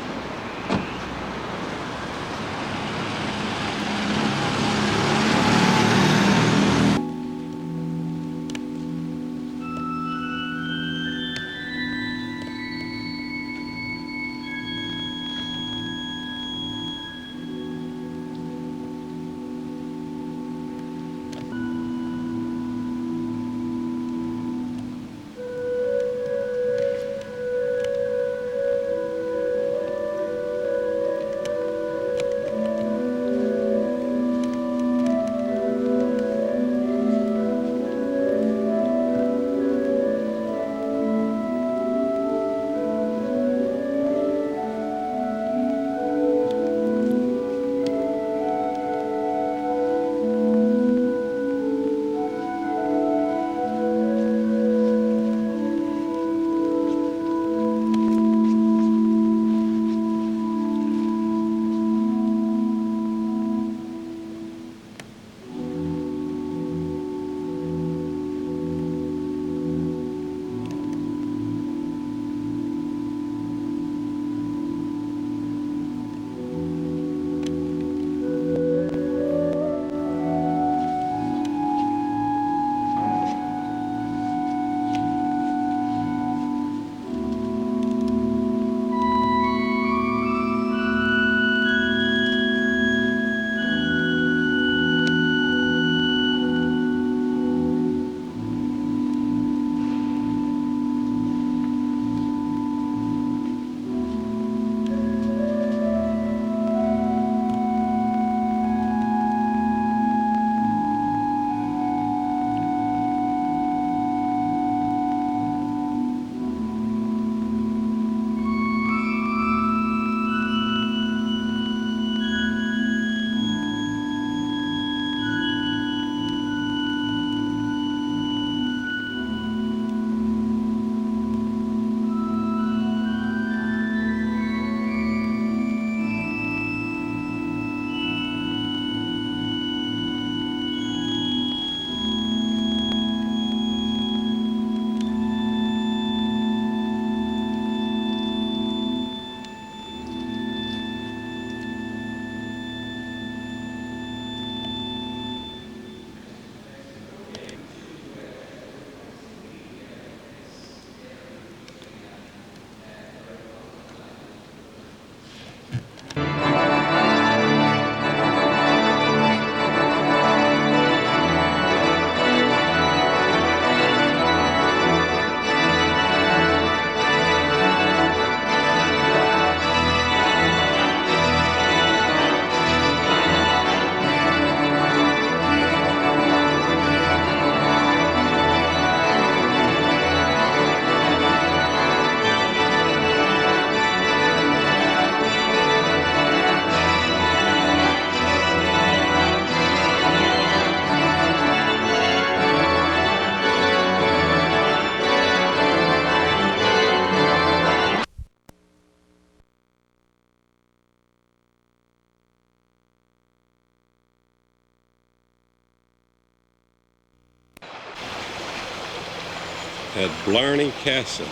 at Blarney Castle.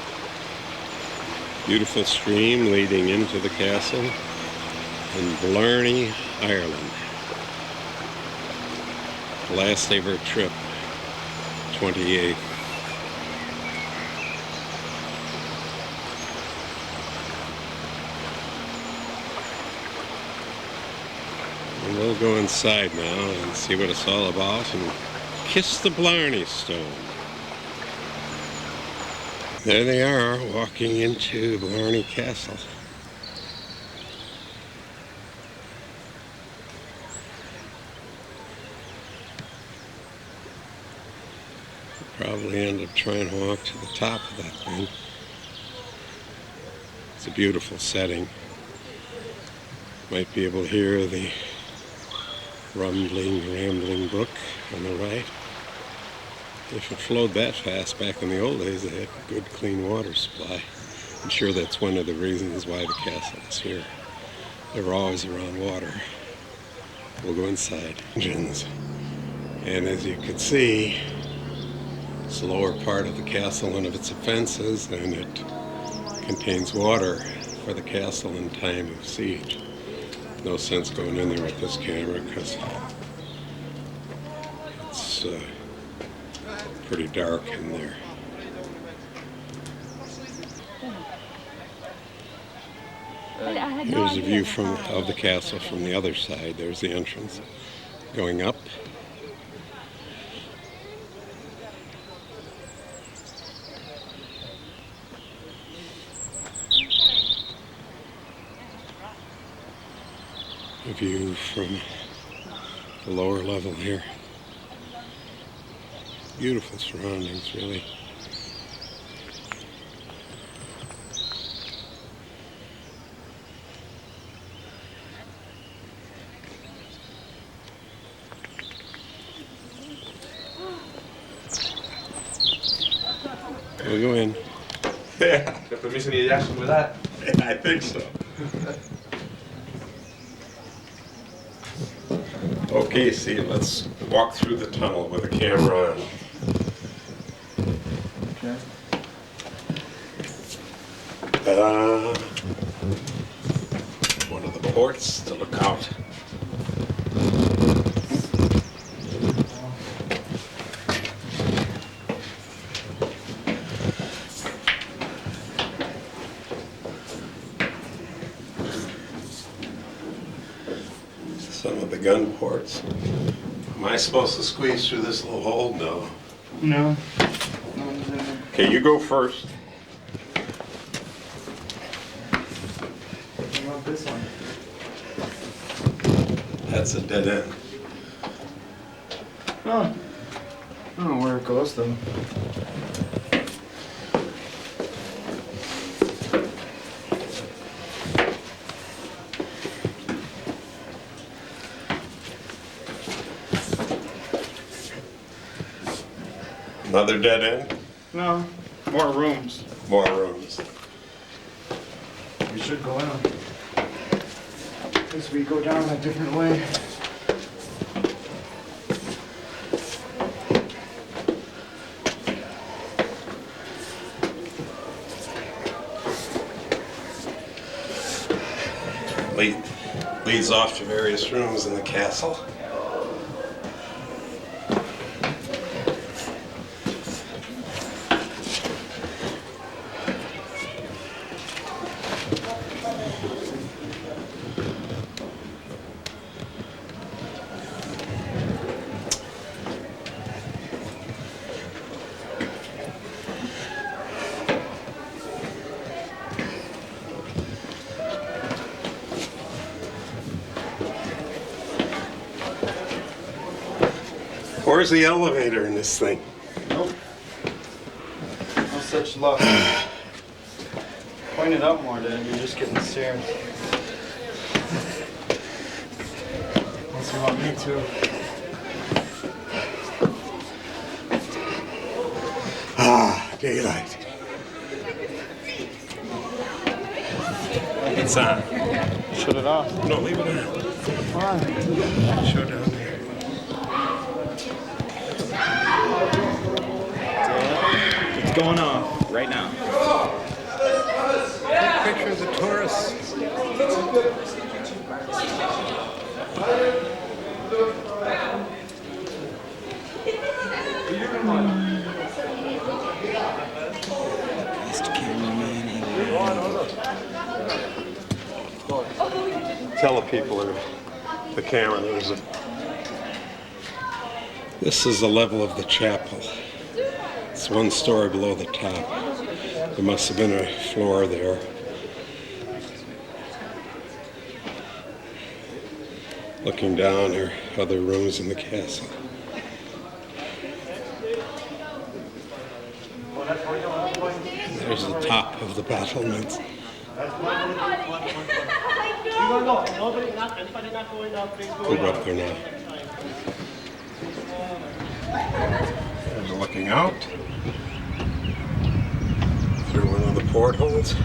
Beautiful stream leading into the castle in Blarney, Ireland. Last day of our trip, 28th. And we'll go inside now and see what it's all about and kiss the Blarney Stone. There they are, walking into Blarney Castle. Probably end up trying to walk to the top of that thing. It's a beautiful setting. Might be able to hear the rambling brook on the right. If it flowed that fast back in the old days, they had good clean water supply. I'm sure that's one of the reasons why the castle is here. They were always around water. We'll go inside. Engines. And as you can see, it's the lower part of the castle, one of its defenses, and it contains water for the castle in time of siege. No sense going in there with this camera because it's pretty dark in there. Here's a view of the castle from the other side. There's the entrance going up. A view from the lower level here. Beautiful surroundings, really. We'll go in. Yeah. ¿Qué permiso ni ya con that? I think so. Okay, see, let's walk through the tunnel with a camera on. Okay. Ta-da! One of the ports to look out. Some of the gun ports. Am I supposed to squeeze through this little hole? No. No. No one's in there. Okay, you go first. What about this one? That's a dead end. Oh. I don't know where it goes though. Another dead end? No. More rooms. More rooms. We should go in them. Because we go down a different way. Leads off to various rooms in the castle. Where's the elevator in this thing? Nope. No such luck. Point it up more, Dad. You're just getting stairs. Unless you want me to. Ah, daylight. It's on. Shut it off. No, leave it on. Why? Show down there. Dad, going off right now. Take pictures of the tourists. Mr. Cameraman. Tell the people the camera there's a. This is the level of the chapel. It's 1 story below the top. There must have been a floor there. Looking down, there are other rooms in the castle. And there's the top of the battlements. We're up there now. And looking out through one of the portholes.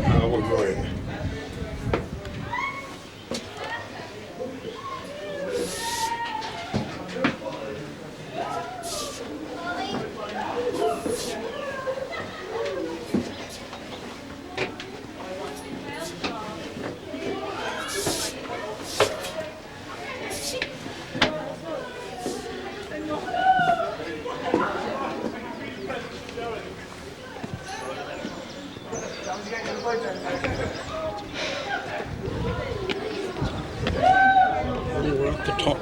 Now we're going. We're at the top.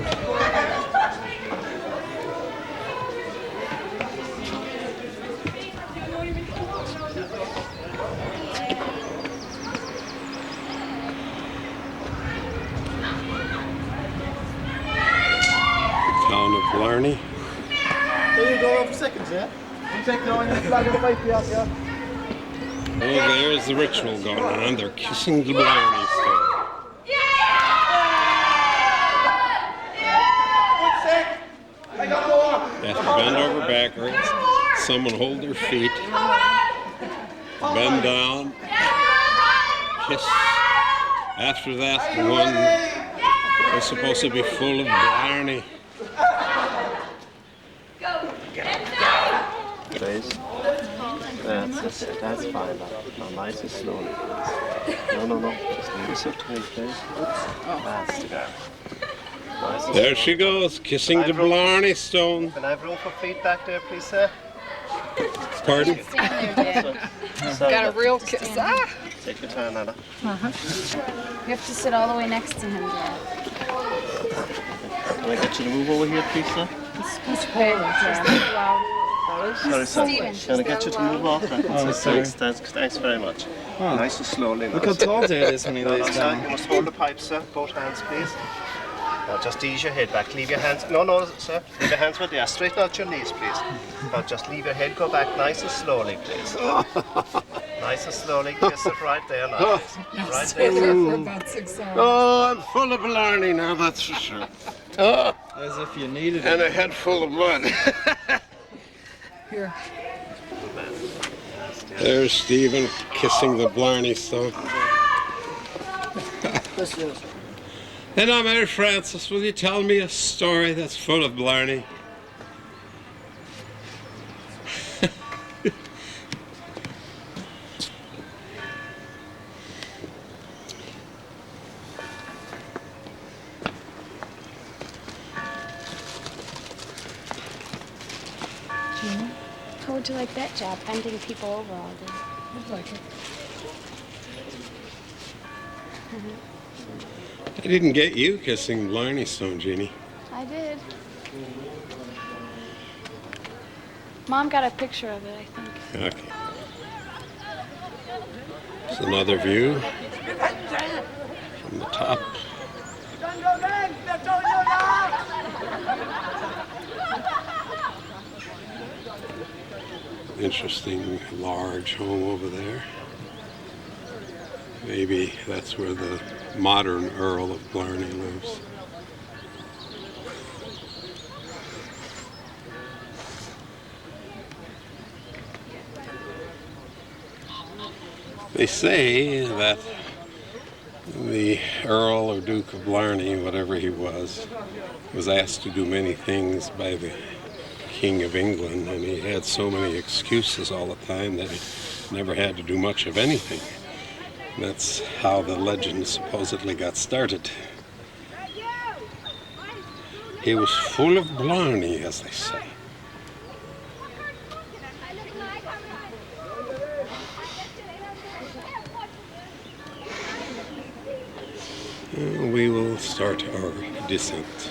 Town of Blarney. There you go, for seconds, yeah? You take the line and flag and fight, yeah? Oh, there's the ritual going on. They're kissing the Blarney stone. They have to bend over backwards. Someone hold their feet. Bend down. Kiss. After that, the one is supposed to be full of Blarney. Please. That's it. That's fine. Now, nice and slowly, please. No. Just leave us up to me, please. That's the guy. Nice and There she goes, kissing the Blarney stone. Can I have room for feet back there, please, sir? Pardon? Got a real kiss. Ah! Take your time, Anna. You have to sit all the way next to him, Dad. Can I get you to move over here, please, sir? Hey, Dad. Sorry, sir. Steven. Can I get you to move off? Oh, sorry. Thanks very much. Oh. Nice and slowly. Look how tall Dad is when he No, lays sir. down. You must hold the pipe, sir. Both hands, please. Now just ease your head back. Leave your hands. No, sir. Leave your hands where they are. Straighten out your knees, please. Now just leave your head go back nice and slowly, please. Nice and slowly. Kiss it right there now. Please. Right there. For about 6 hours. Oh, I'm full of Blarney now, that's for sure. Oh, As if you needed and it. a head full of blood. Here. There's Stephen kissing the Blarney stone. And now, Mary Frances, will you tell me a story that's full of Blarney? Jeanne, How would you like that job, bending people over all day? I'd like it. I didn't get you kissing Blarney stone, Jeannie. I did. Mom got a picture of it, I think. Okay. There's another view from the top. Interesting large home over there. Maybe that's where the modern Earl of Blarney lives. They say that the Earl or Duke of Blarney, whatever he was asked to do many things by the King of England, and he had so many excuses all the time that he never had to do much of anything. And that's how the legend supposedly got started. He was full of blarney, as they say. We will start our descent.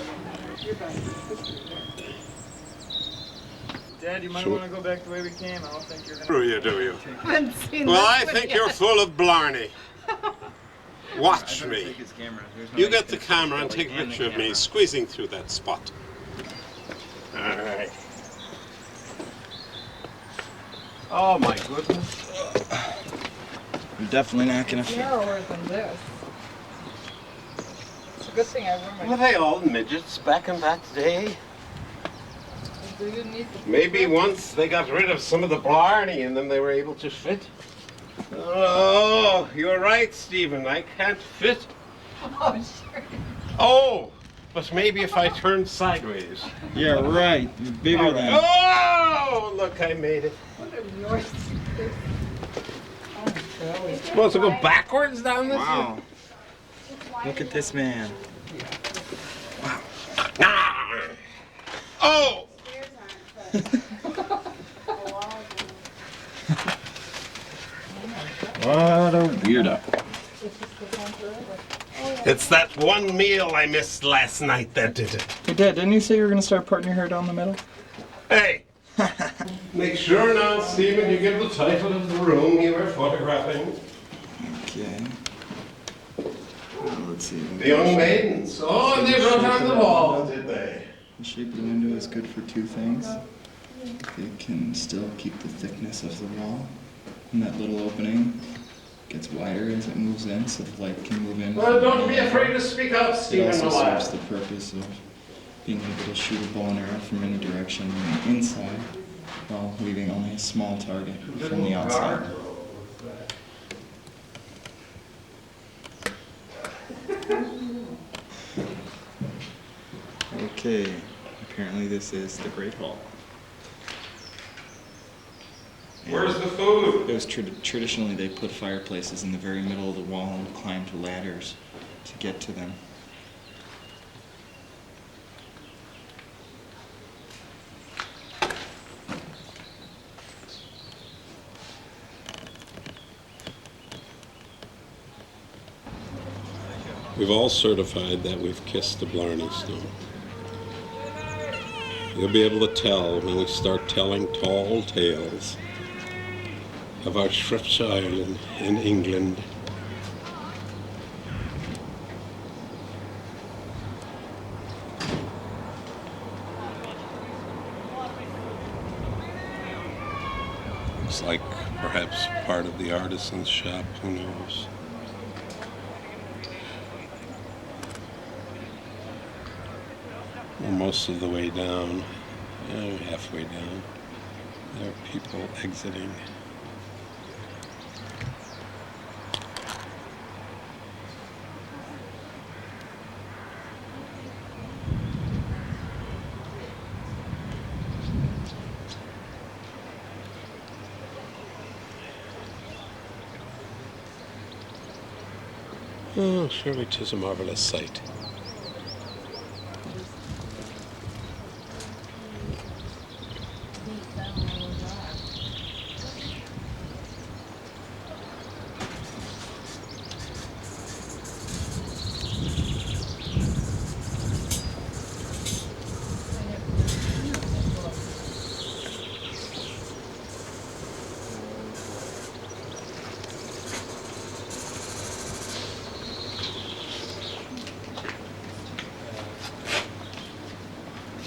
Dad, you might want to go back the way we came. I don't think you're Do you? Well, Well, I think you're full of blarney. Watch me. You get the camera and take a picture of me squeezing through that spot. All right. Oh my goodness. You're definitely not gonna fit. Narrower than this. It's a good thing I wore my... Were they all midgets back in that day? Do you need to... Maybe once they got rid of some of the blarney and then they were able to fit. Oh, you're right, Stephen. I can't fit. Oh, sure. Oh, but maybe if I turn sideways. Yeah, right. You're bigger than. Oh, look, I made it. What are yours? Oh, Supposed to go backwards down this? Wow. Look at this man. Ah. Oh! What a weirdo. It's that one meal I missed last night that did it. Hey, Dad, didn't you say you were gonna start parting your hair down the middle? Hey! Make sure now, Stephen, you give the title of the room you were photographing. Okay. Let's see. The Young Maidens. Oh, and they wrote on the wall, did they? The shape of the window is good for two things. It can still keep the thickness of the wall, and that little opening gets wider as it moves in, so the light can move in. Well, don't be afraid to speak up, It Stephen. also serves the purpose of being able to shoot a bow and arrow from any direction on the inside, while leaving only a small target from the outside. Okay, apparently this is the Great Hall. Where's the food? It was traditionally they put fireplaces in the very middle of the wall and climbed ladders to get to them. We've all certified that we've kissed the Blarney Stone. You'll be able to tell when we start telling tall tales of our Shropshire Island in England. Looks like perhaps part of the artisan's shop, who knows? We're most of the way down, halfway down. There are people exiting. Oh, surely 'tis a marvelous sight.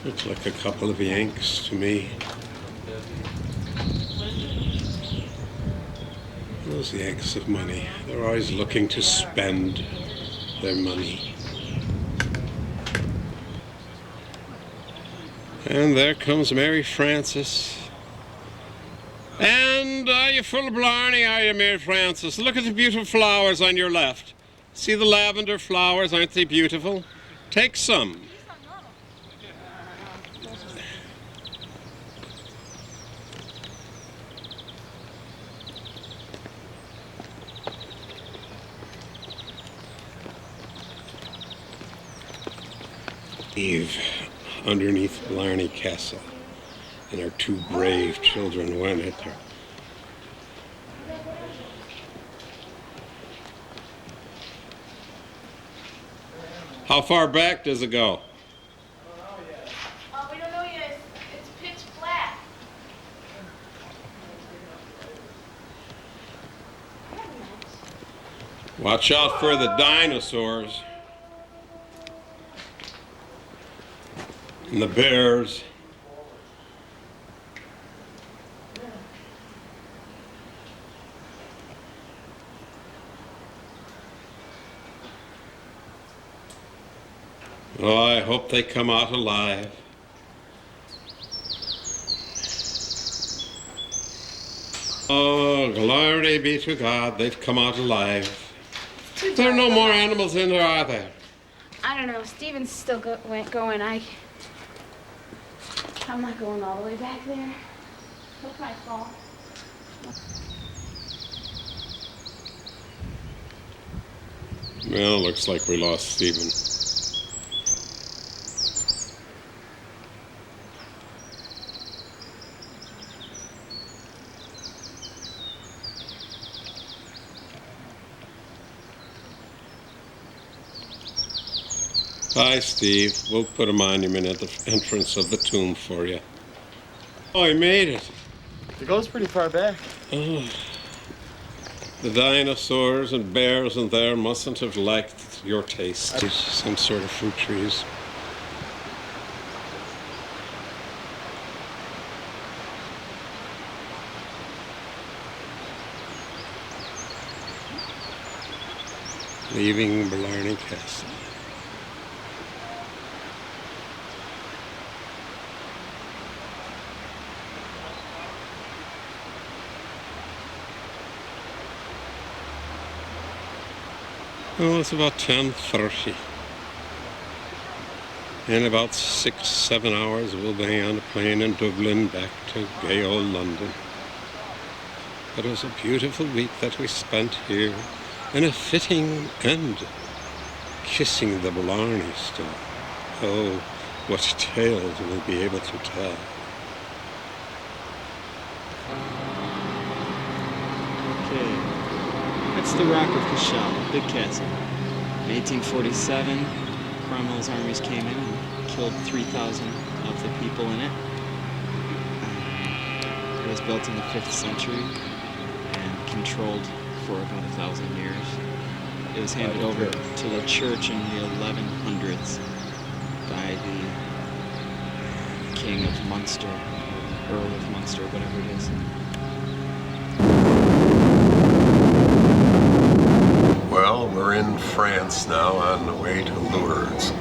Looks like a couple of Yanks to me. Those Yanks of money, they're always looking to spend their money. And there comes Mary Frances. And are you full of blarney, are you, Mary Frances? Look at the beautiful flowers on your left. See the lavender flowers, aren't they beautiful? Take some. Eve, underneath Blarney Castle, and our two brave children went it there. How far back does it go? We don't know yet. It's pitch black. Watch out for the dinosaurs and the bears. Oh, I hope they come out alive. Oh, glory be to God, they've come out alive. There are no more animals in there, are there? I don't know. Steven's still going. I'm not going all the way back there. He'll probably fall. Well, looks like we lost Stephen. Hi, Steve. We'll put a monument at the entrance of the tomb for you. Oh, he made it. It goes pretty far back. Oh. The dinosaurs and bears and there mustn't have liked your taste. There's some sort of fruit trees. Leaving Blarney Castle. Well, it's about 10:30. In about 6-7 hours, we'll be on a plane in Dublin back to gay old London. But it was a beautiful week that we spent here, and a fitting end, kissing the Blarney Stone. Oh, what tales we'll be able to tell. Okay. That's the Rock of Cashel, big castle. In 1847, Cromwell's armies came in and killed 3,000 of the people in it. It was built in the 5th century and controlled for about 1,000 years. It was handed over to the church in the 1100s by the King of Munster, or Earl of Munster, whatever it is. Well, we're in France now on the way to Lourdes.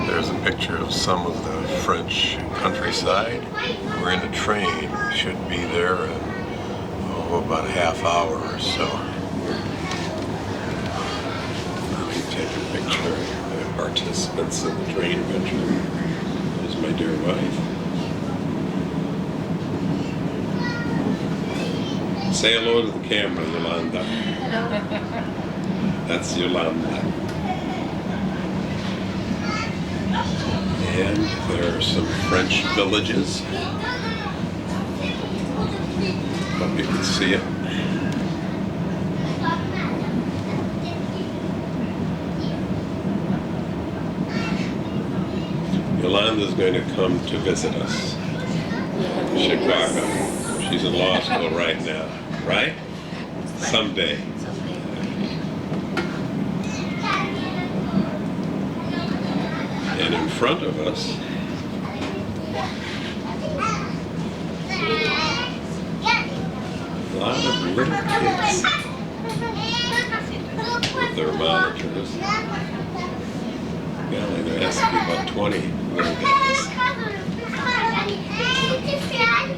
There's a picture of some of the French countryside. We're in a train. We should be there in about a half hour or so. Let me take a picture of the participants in the train adventure. There's my dear wife. Say hello to the camera, Yolanda. That's Yolanda. And there are some French villages. Hope you can see it. Yolanda's going to come to visit us in Chicago. She's in law school right now, right? Someday. And in front of us, a lot of little kids with their monitors. Golly, there has to be about 20 little guys.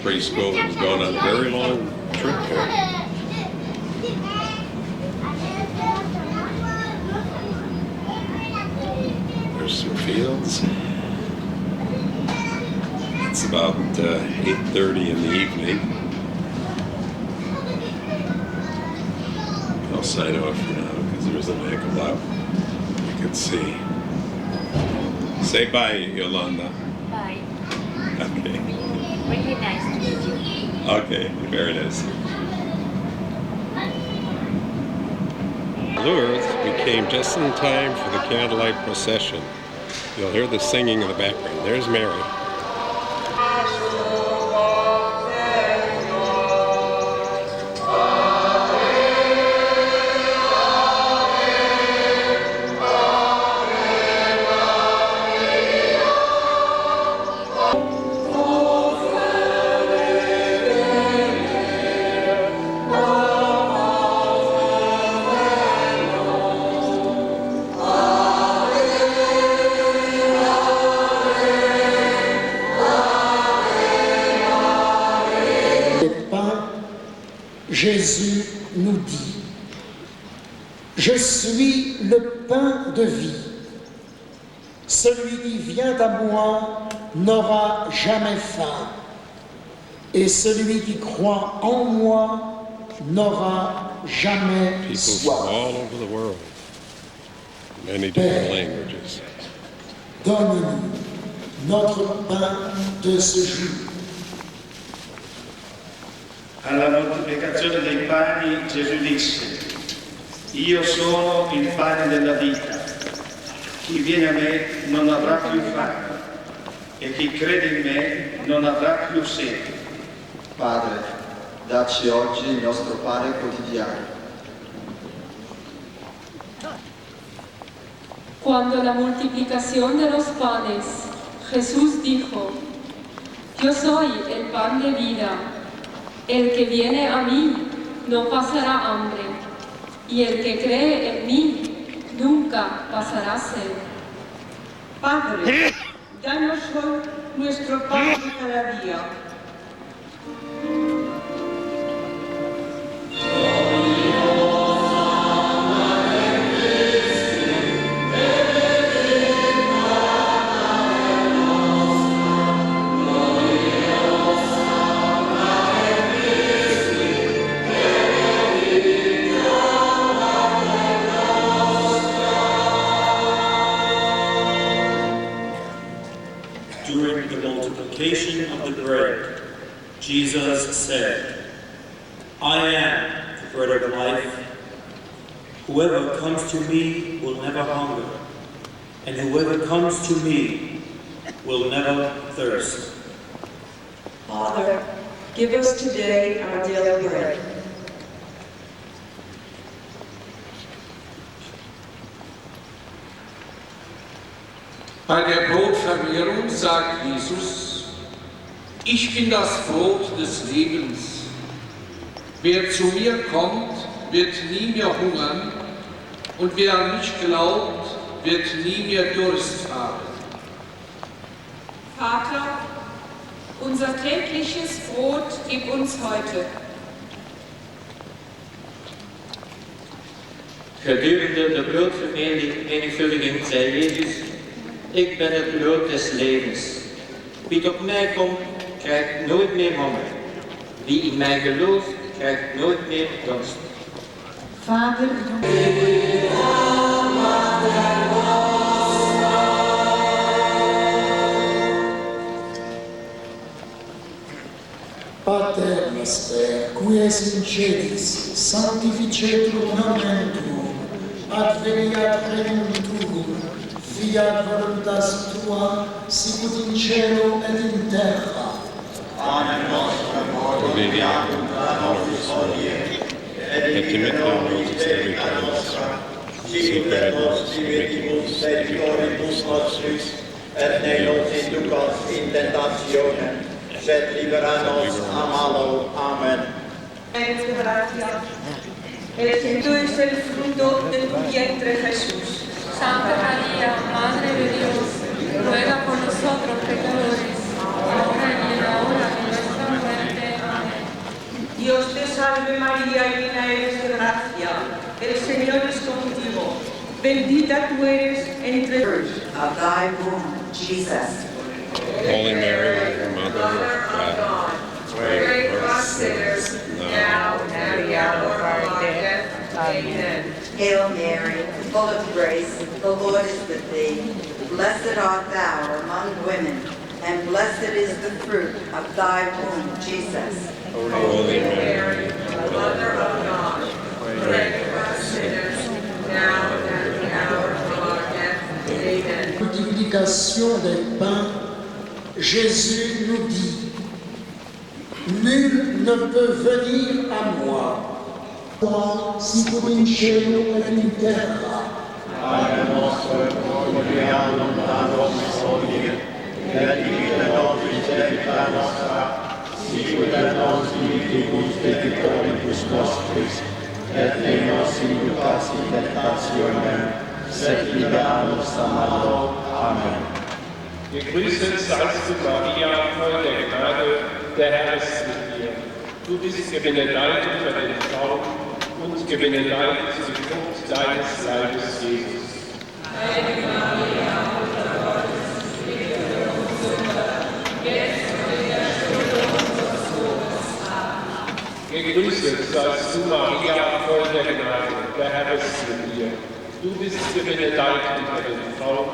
Preschool was going on a very long trip here. There's some fields. It's about 8:30 in the evening. I'll sign off for now because there isn't a heck of a lot you can see. Say bye, Yolanda. Bye. Okay. Really nice to meet you. Okay, very nice. Lourdes, we came just in time for the candlelight procession. You'll hear the singing in the background. There's Mary. Jésus nous dit, je suis le pain de vie. Celui qui vient à moi n'aura jamais faim. Et celui qui croit en moi n'aura jamais People soif. from all over the world, many different languages. Donne-nous notre pain de ce jour. Alla moltiplicazione dei pani Gesù disse, io sono il pane della vita, chi viene a me non avrà più fame e chi crede in me non avrà più sete. Padre, dacci oggi il nostro pane quotidiano. Cuando la multiplicación de los panes, Jesús dijo, yo soy el pan de vida. El que viene a mí no pasará hambre, y el que cree en mí nunca pasará sed. Padre, danos hoy nuestro pan de cada día. During the multiplication of the bread, Jesus said, I am the bread of life. Whoever comes to me will never hunger, and whoever comes to me will never thirst. Father, give us today our daily bread. Bei der Brotvermehrung sagt Jesus, ich bin das Brot des Lebens. Wer zu mir kommt, wird nie mehr hungern, und wer an mich glaubt, wird nie mehr Durst haben. Vater, unser tägliches Brot gib uns heute. Gedurende de broodvermenigvuldiging zei Jezus, ik ben het brood des levens. Wie tot mij komt, krijgt nooit meer honger. Wie in mij gelooft, krijgt nooit meer dorst. Vader, Pater noster, qui es in celis, sanctificetur nomen tuum, adveniat regnum tuum, fiat voluntas tua, sicut in cielo et in terra. Panem nostrum quotidianum da nobis hodie, et dimitte nobis debita nostra, sicut et nos dimittimus debitoribus nostris, et ne nos inducas in tentationem, sed libera nos a malo. Amen. gracias. Bendito es el fruto de tu vientre, Jesús. Santa María, Madre de Dios, ruega por nosotros pecadores, ahora y en la hora de nuestra muerte. Amén. Dios te salve María, llena eres de gracia. El Señor es contigo. Bendita tú eres entre of thy womb, Jesus. Holy Mary, Mother of God, pray for us sinners, now and at the hour of our death. Amen. Hail Mary, full of grace, the Lord is with thee. Blessed art thou among women, and blessed is the fruit of thy womb, Jesus. Holy Mary, Mother of God, pray for us sinners, now and at the hour of our death. Amen. Multiplication des pains, Jésus nous dit, nul ne peut venir à moi, sicut in cielo et in terra. Pane nostro quotidianum da nobis hodie, et dimitte nobis debita nostra, sicut et nos dimittimus debitoribus nostris, et ne nos inducas in tentationem, sed libera nos a malo. Amen. Gegrüßet seist du, Maria, voll der Gnade, der Herr ist mit dir. Du bist gebenedeit unter den Frauen und gebenedeit ist die Frucht deines Leibes, Jesus. Heilige Maria, Mutter Gottes, bitte für uns Sünder, jetzt und in der Stunde unseres Todes. Amen. Gegrüßet seist du, Maria, voll der Gnade, der Herr ist mit dir. Du bist gebenedeit unter den Frauen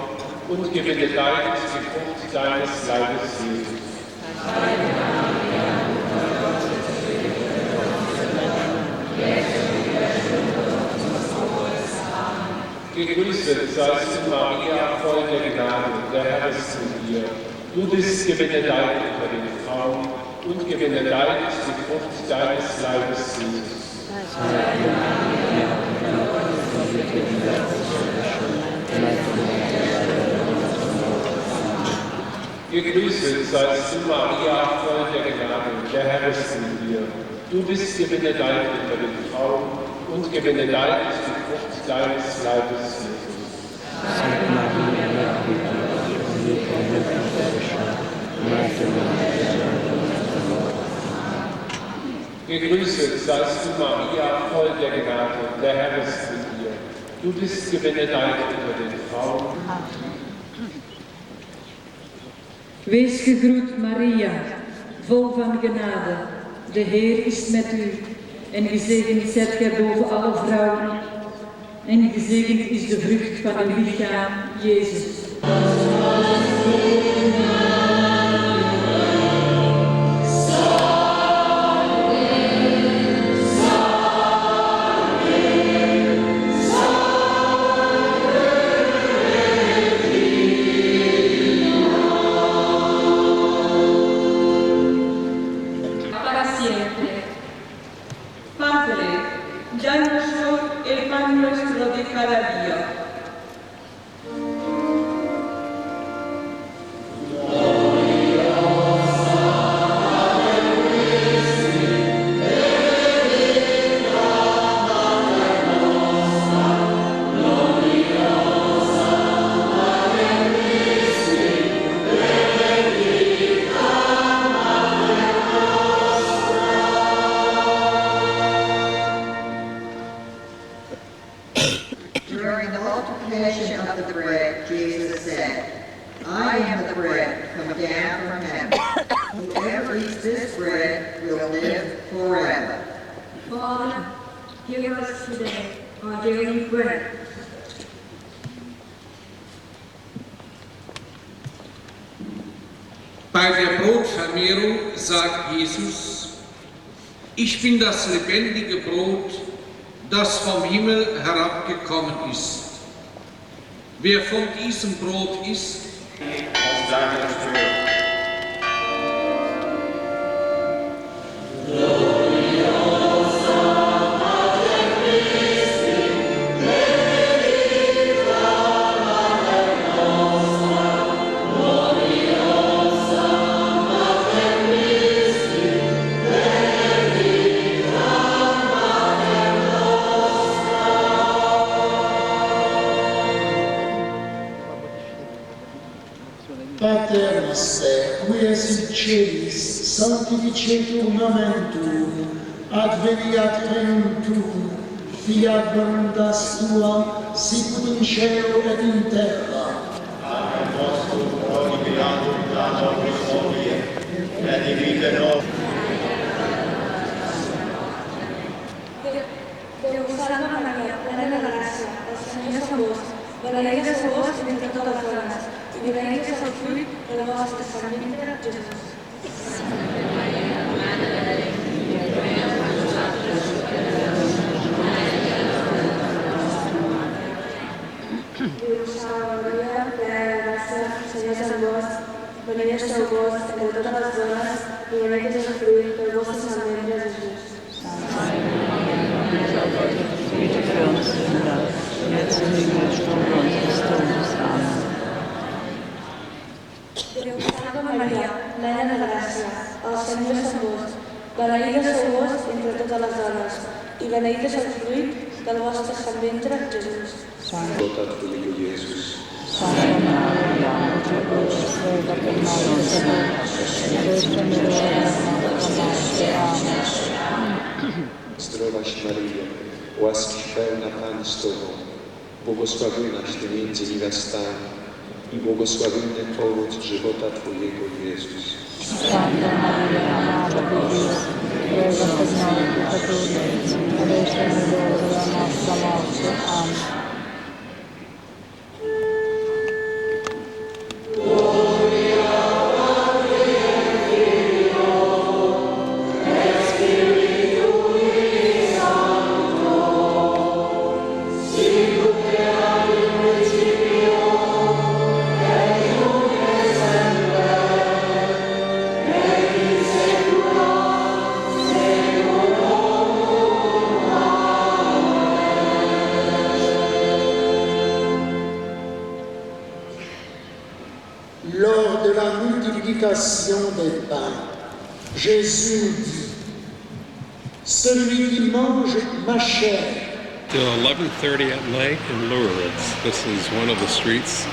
und gebenedeit ist die Frucht deines Leibes, Jesus. Heilige Maria, Mutter Gottes, bitte für uns Sünder, jetzt und in der Stunde unseres Todes. Amen. Gegrüßet seist du, Maria, voll der Gnade, der Herr ist mit dir. Du bist gebenedeit unter den Frauen und gebenedeit ist die Frucht deines Leibes, Jesus. Heilige Maria, Mutter Gottes, bitte für uns Sünder, jetzt und in der Stunde unseres Todes. Gegrüßet seist du, Maria, voll der Gnade, der Herr ist mit dir. Du bist gebenedeit unter den Frauen und gebenedeit ist die Frucht deines Leibes, Jesus. Gegrüßet seist du, Maria, voll der Gnade, der Herr ist mit dir. Du bist gebenedeit unter den Frauen. Wees gegroet, Maria, vol van genade. De Heer is met u. En gezegend zijt gij boven alle vrouwen. En gezegend is de vrucht van uw lichaam, Jezus. Padre, danos hoy el pan nuestro de cada día. During the multiplication of the bread, Jesus said, I am the bread come down from heaven. Whoever eats this bread will live forever. Father, give us today our daily bread. Bei der Brotvermehrung sagt Jesus, ich bin das lebendige Brot, das vom Himmel herabgekommen ist. Wer von diesem Brot isst, auf deiner Tür. Pater noster, qui es in celis, sanctificetur nomen tuum, adveniat regnum tuum, fiat voluntas tua, sicut in cielo et in terra. Pane nostrum quotidianum da nobis hodie, et dimitte nobis Déu salve Maria, plena de gràcia, el Senyor és amb vos. Beneïda sou vos entre totes les dones, cendres amb vos. Beneïdes sou vos entre totes les dones, i beneït és el fruit del vostre sant ventre, Jesús. Santa Figlio Iesus. Santa Maria, Mater Deus, prega per nobis peccatoribus, adesso e nell'ora nostra morte. Amen. Zdrowaś Maryjo, łaski pełna Pan z Tobą, błogosławionaś Ty między niewiastami i błogosławiony owoc żywota Twojego, Jezus. Santa Maria, Mater Deus, prega per nobis peccatoribus, adesso e nell'ora nostra morte. Amen. Lors de la multiplication des pains, Jésus dit, celui qui mange ma chair. Till 11:30 at night in Lourdes. This is one of the streets,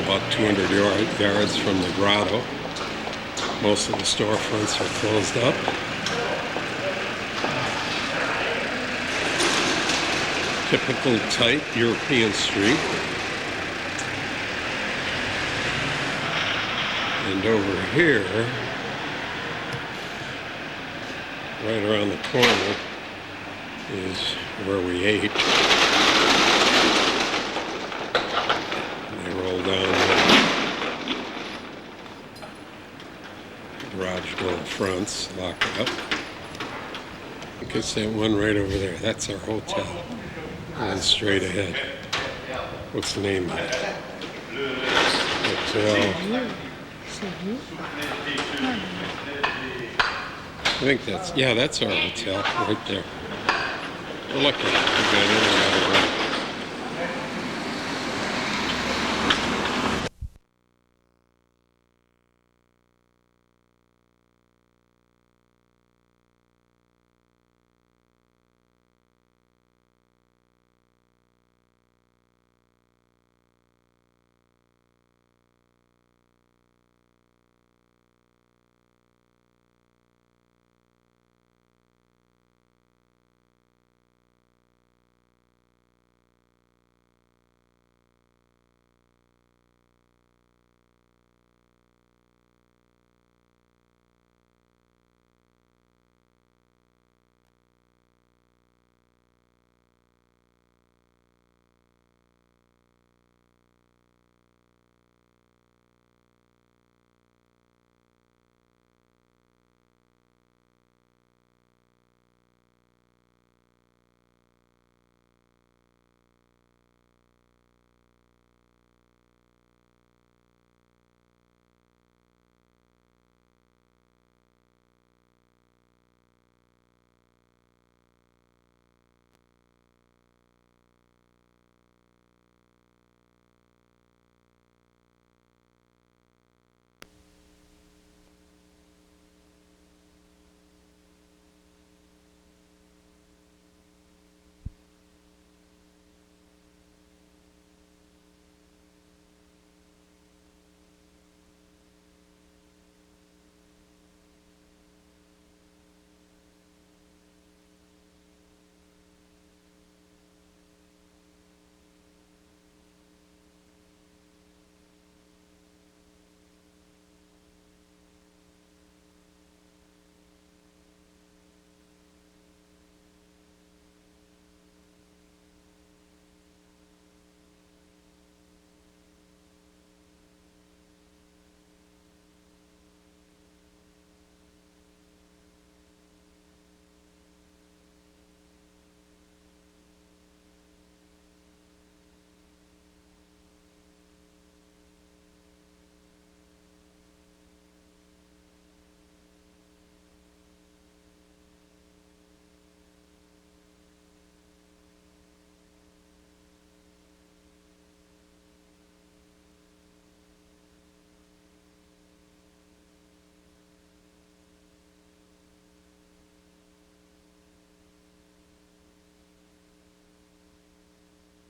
about 200 yards from the grotto. Most of the storefronts are closed up. Typical tight European street. And over here, right around the corner, is where we ate. They roll down the garage door fronts, lock it up. I guess that one right over there, that's our hotel. And then straight ahead. What's the name of it? Hotel. I think that's our hotel right there. We're lucky. We got in and out of